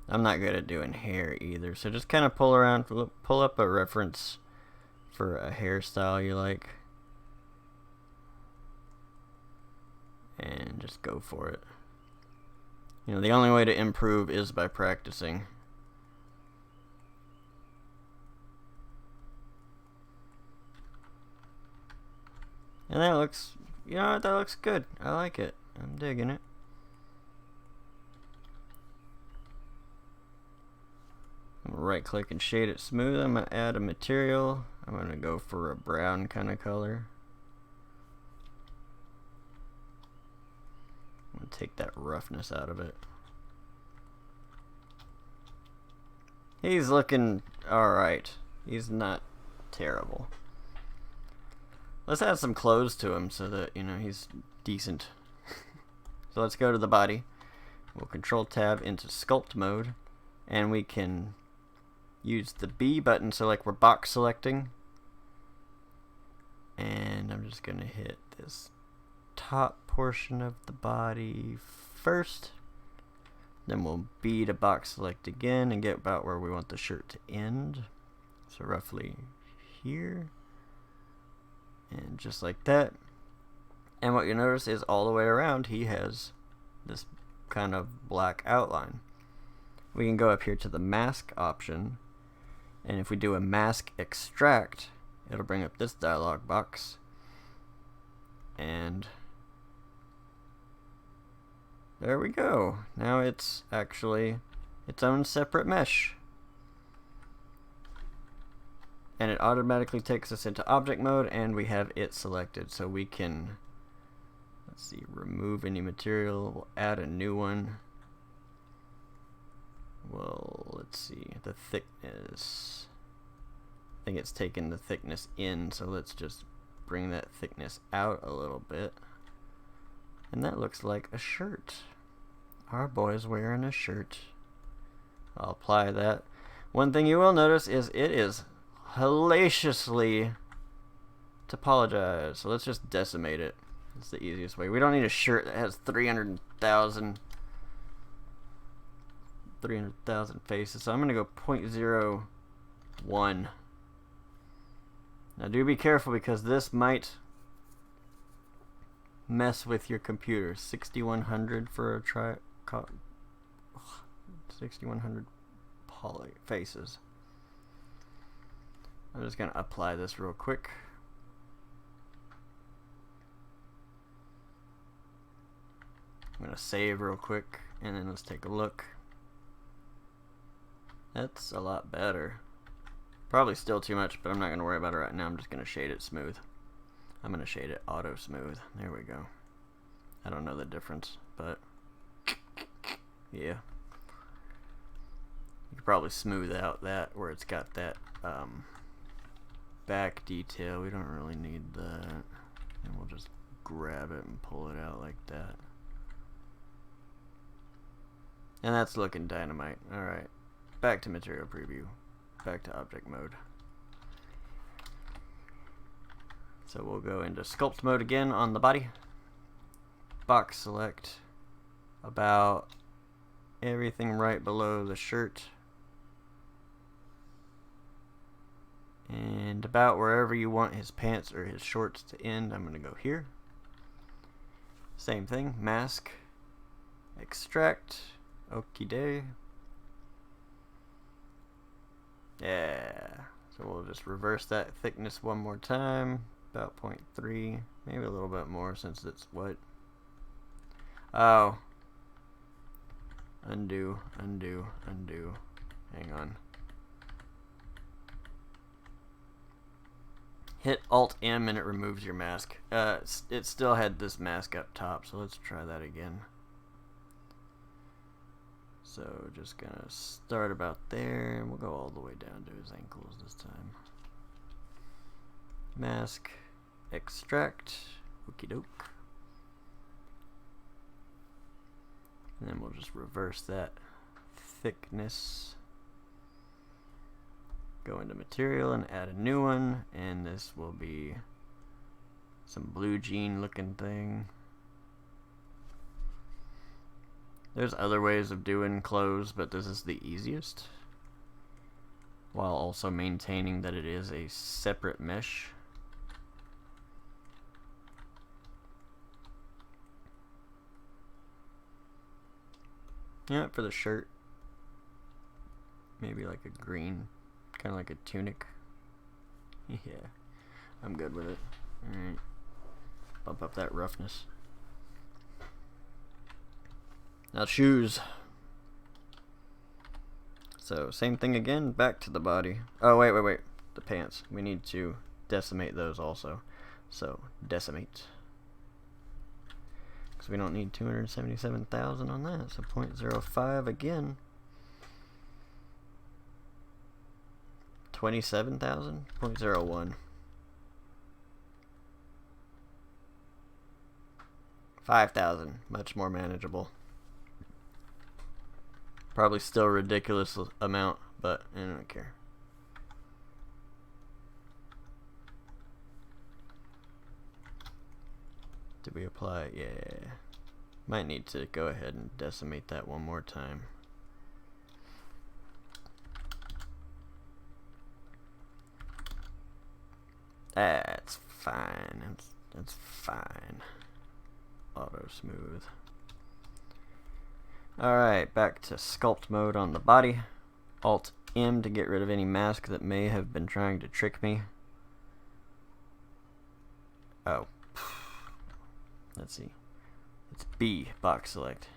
I'm not good at doing hair either, so just kind of pull around, pull up a reference for a hairstyle you like, and just go for it. You know, the only way to improve is by practicing. And that looks, you know what, that looks good. I like it. I'm digging it. right click and shade it smooth. I'm going to add a material. I'm going to go for a brown kind of color. I'm going to take that roughness out of it. He's looking alright. He's not terrible. Let's add some clothes to him so that, you know, he's decent. So let's go to the body. We'll control tab into sculpt mode, and we can use the B button, so like we're box selecting. And I'm just gonna hit this top portion of the body first. Then we'll B to box select again and get about where we want the shirt to end. So roughly here. And just like that. And what you notice is all the way around he has this kind of black outline. We can go up here to the mask option, and if we do a mask extract, it'll bring up this dialog box, and there we go. Now it's actually its own separate mesh, and it automatically takes us into object mode, and we have it selected, so we can, let's see, remove any material. We'll add a new one. Well, let's see, the thickness. I think it's taken the thickness in, so let's just bring that thickness out a little bit. And that looks like a shirt. Our boy's wearing a shirt. I'll apply that. One thing you will notice is it is hellaciously topologized. So let's just decimate it. It's the easiest way. We don't need a shirt that has 300,000 faces. So I'm going to go 0.01. Now do be careful, because this might mess with your computer. 6100 for a 6100 poly faces. I'm just going to apply this real quick. I'm going to save real quick, and then let's take a look. That's a lot better. Probably still too much, but I'm not going to worry about it right now. I'm just going to shade it smooth. I'm going to shade it auto smooth. There we go. I don't know the difference, but yeah. You could probably smooth out that where it's got that back detail. We don't really need that. And we'll just grab it and pull it out like that. And that's looking dynamite. Alright. Back to material preview. Back to object mode. So we'll go into sculpt mode again on the body. Box select about everything right below the shirt. And about wherever you want his pants or his shorts to end, I'm going to go here. Same thing, mask, extract, okie day. Yeah, so we'll just reverse that thickness one more time, about 0.3, maybe a little bit more since it's what? Oh, undo, undo, undo, hang on. Hit Alt-M and it removes your mask. It still had this mask up top, so let's try that again. So just gonna start about there, and we'll go all the way down to his ankles this time. Mask, extract, okie doke. And then we'll just reverse that thickness. Go into material and add a new one, and this will be some blue jean looking thing. There's other ways of doing clothes, but this is the easiest, while also maintaining that it is a separate mesh. Yeah, for the shirt, maybe like a green, kind of like a tunic. Yeah, I'm good with it. Alright, bump up that roughness. Now shoes. So same thing again, back to the body. Oh, wait. The pants. We need to decimate those also. So, decimate. Because we don't need 277,000 on that. So 0.05 again. 27,000? 0.01. 5,000. Much more manageable. Probably still a ridiculous amount, but I don't care. Did we apply? Yeah. Might need to go ahead and decimate that one more time. That's fine. That's fine. Auto smooth. Alright, back to sculpt mode on the body. Alt M to get rid of any mask that may have been trying to trick me. Oh. Let's see. It's B, box select.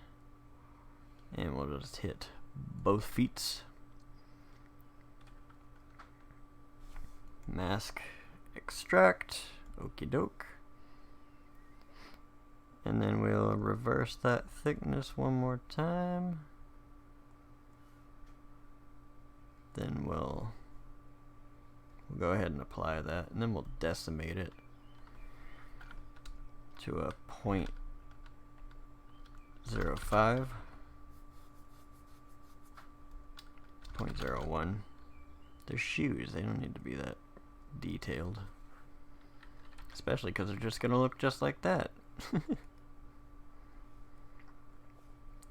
And we'll just hit both feet. Mask extract. Okie doke. And then we'll reverse that thickness one more time. Then we'll go ahead and apply that, and then we'll decimate it to a 0.05, 0.01. They're shoes, they don't need to be that detailed. Especially because they're just going to look just like that.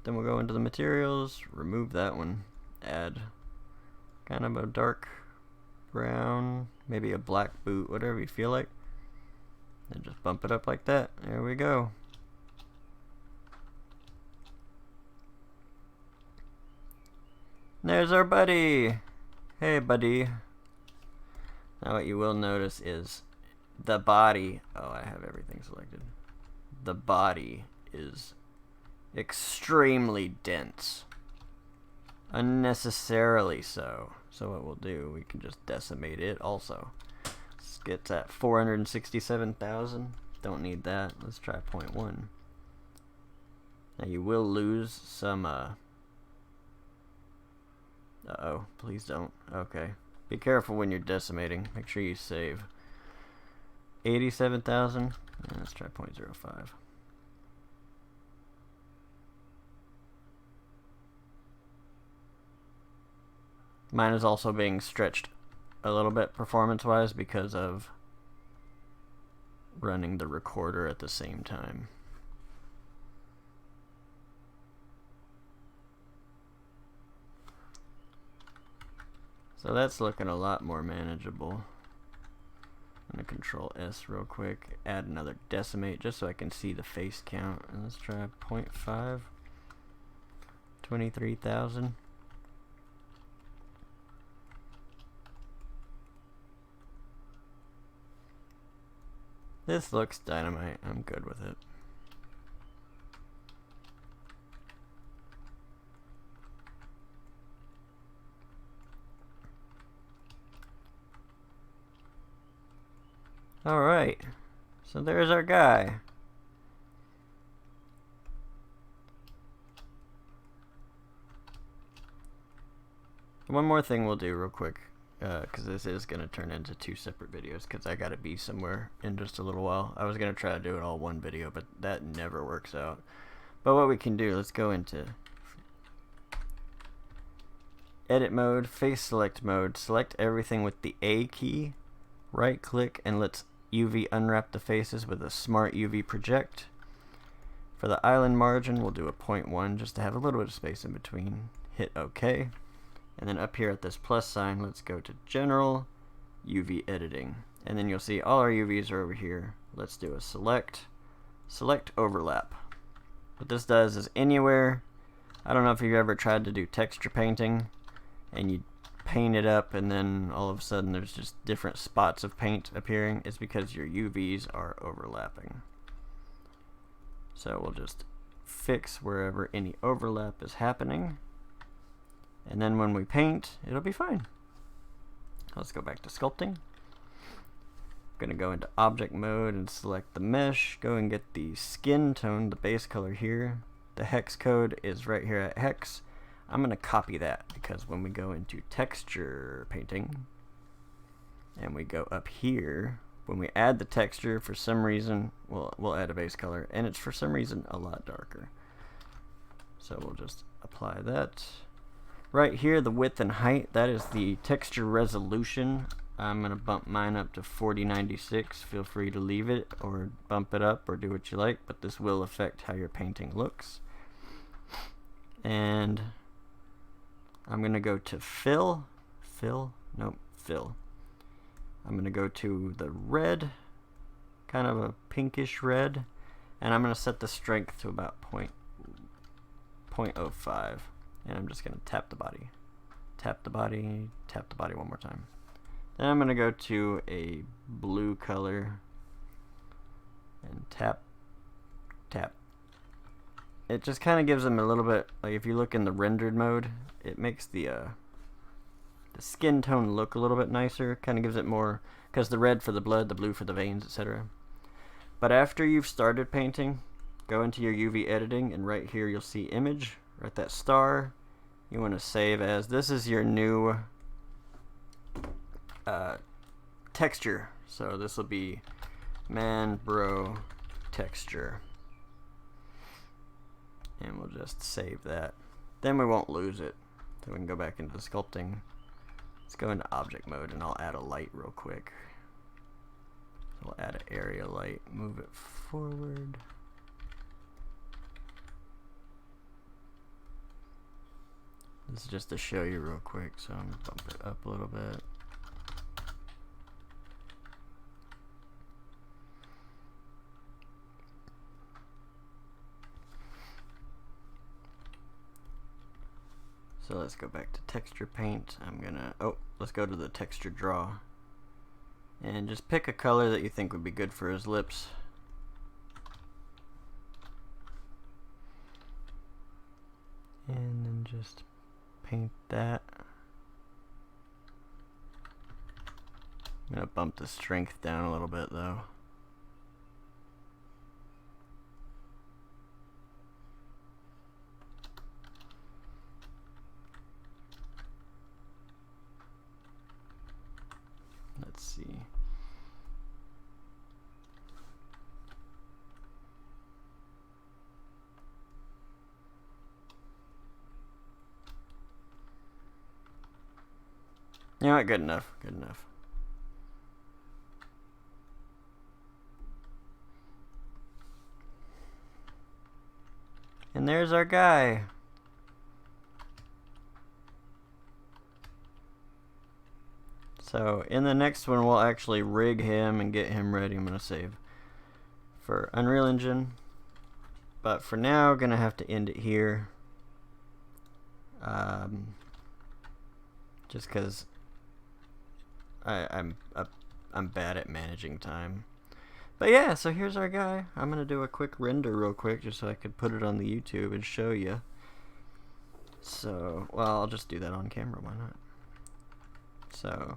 Then we'll go into the materials, remove that one, add kind of a dark brown, maybe a black boot, whatever you feel like. And just bump it up like that. There we go. There's our buddy. Hey, buddy. Now what you will notice is the body. Oh, I have everything selected. The body is extremely dense. Unnecessarily so. So what we'll do, we can just decimate it also. Let's get that 467,000. Don't need that. Let's try 0.1. Now you will lose some uh-oh, please don't. Okay. Be careful when you're decimating. Make sure you save. 87,000. Let's try 0.05. Mine is also being stretched a little bit performance-wise because of running the recorder at the same time. So that's looking a lot more manageable. I'm going to Control S real quick, add another decimate just so I can see the face count. And let's try 0.5. 23,000. This looks dynamite. I'm good with it. Alright, so there's our guy. One more thing we'll do real quick, because this is going to turn into 2 separate videos, because I got to be somewhere in just a little while. I was going to try to do it all one video, but that never works out. But what we can do, let's go into edit mode, face select mode, select everything with the A key, right click, and let's UV unwrap the faces with a smart UV project. For the island margin, we'll do a 0.1 just to have a little bit of space in between. Hit OK. And then up here at this plus sign, let's go to General, UV Editing. And then you'll see all our UVs are over here. Let's do a select overlap. What this does is anywhere, I don't know if you've ever tried to do texture painting, and you paint it up and then all of a sudden there's just different spots of paint appearing. It's because your UVs are overlapping. So we'll just fix wherever any overlap is happening, And then when we paint, it'll be fine. Let's go back to sculpting. Gonna go into object mode and select the mesh. Go and get the skin tone, the base color here. The hex code is right here at hex. I'm gonna copy that because when we go into texture painting and we go up here, when we add the texture, for some reason, we'll add a base color, and it's for some reason a lot darker. So we'll just apply that. Right here, the width and height, that is the texture resolution. I'm going to bump mine up to 4096. Feel free to leave it or bump it up or do what you like, but this will affect how your painting looks. And I'm going to go to fill. Fill? Nope, fill. I'm going to go to the red, kind of a pinkish red, and I'm going to set the strength to about 0.05. And I'm just going to tap the body. Tap the body, tap the body one more time. Then I'm going to go to a blue color and tap, tap. It just kind of gives them a little bit, like if you look in the rendered mode, it makes the skin tone look a little bit nicer. Kind of gives it more, because the red for the blood, the blue for the veins, etc. But after you've started painting, go into your UV editing, and right here you'll see image, right that star. You want to save as, this is your new texture. So this will be man bro texture. And we'll just save that. Then we won't lose it. So we can go back into sculpting. Let's go into object mode and I'll add a light real quick. So we'll add an area light, move it forward. This is just to show you real quick, so I'm going to bump it up a little bit. So let's go back to texture paint. Let's go to the texture draw. And just pick a color that you think would be good for his lips. And then just paint that. I'm going to bump the strength down a little bit though. Let's see. You know what? Good enough. Good enough. And there's our guy. So in the next one, we'll actually rig him and get him ready. I'm going to save for Unreal Engine. But for now, going to have to end it here. Just because I'm bad at managing time. But yeah, so here's our guy. I'm going to do a quick render real quick just so I could put it on the YouTube and show you. So, well, I'll just do that on camera. Why not? So,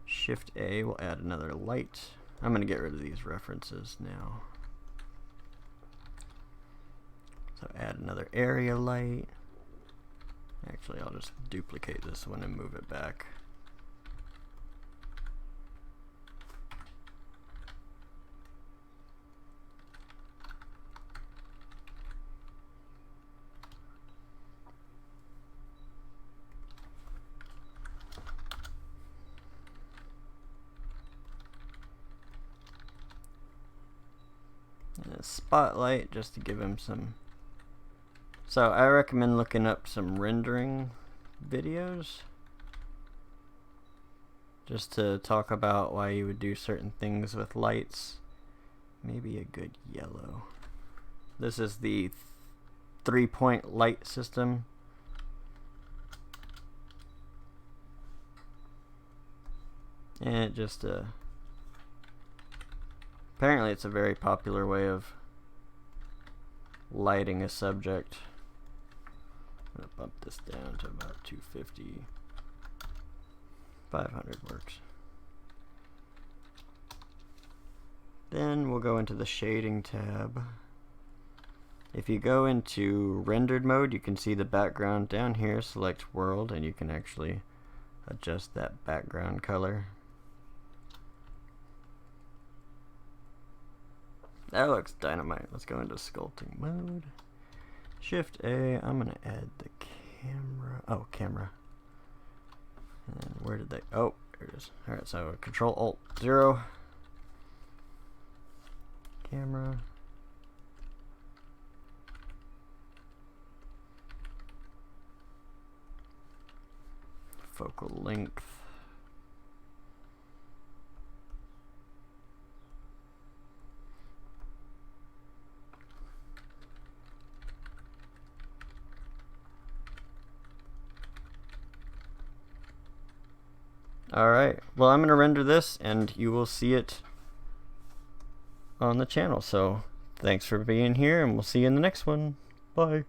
Shift A will add another light. I'm going to get rid of these references now. So add another area light. Actually, I'll just duplicate this one and move it back. And a spotlight just to give him some. So I recommend looking up some rendering videos just to talk about why you would do certain things with lights. Maybe a good yellow. This is the 3-point light system. And it just apparently it's a very popular way of lighting a subject. I'm gonna bump this down to about 250. 500 works. Then we'll go into the shading tab. If you go into rendered mode, you can see the background down here. Select world, and you can actually adjust that background color. That looks dynamite. Let's go into sculpting mode. Shift A. I'm gonna add the camera. Oh, camera. And where did they? Oh, there it is. All right, so Control Alt 0. Camera. Focal length. Alright, well, I'm going to render this and you will see it on the channel. So thanks for being here and we'll see you in the next one. Bye.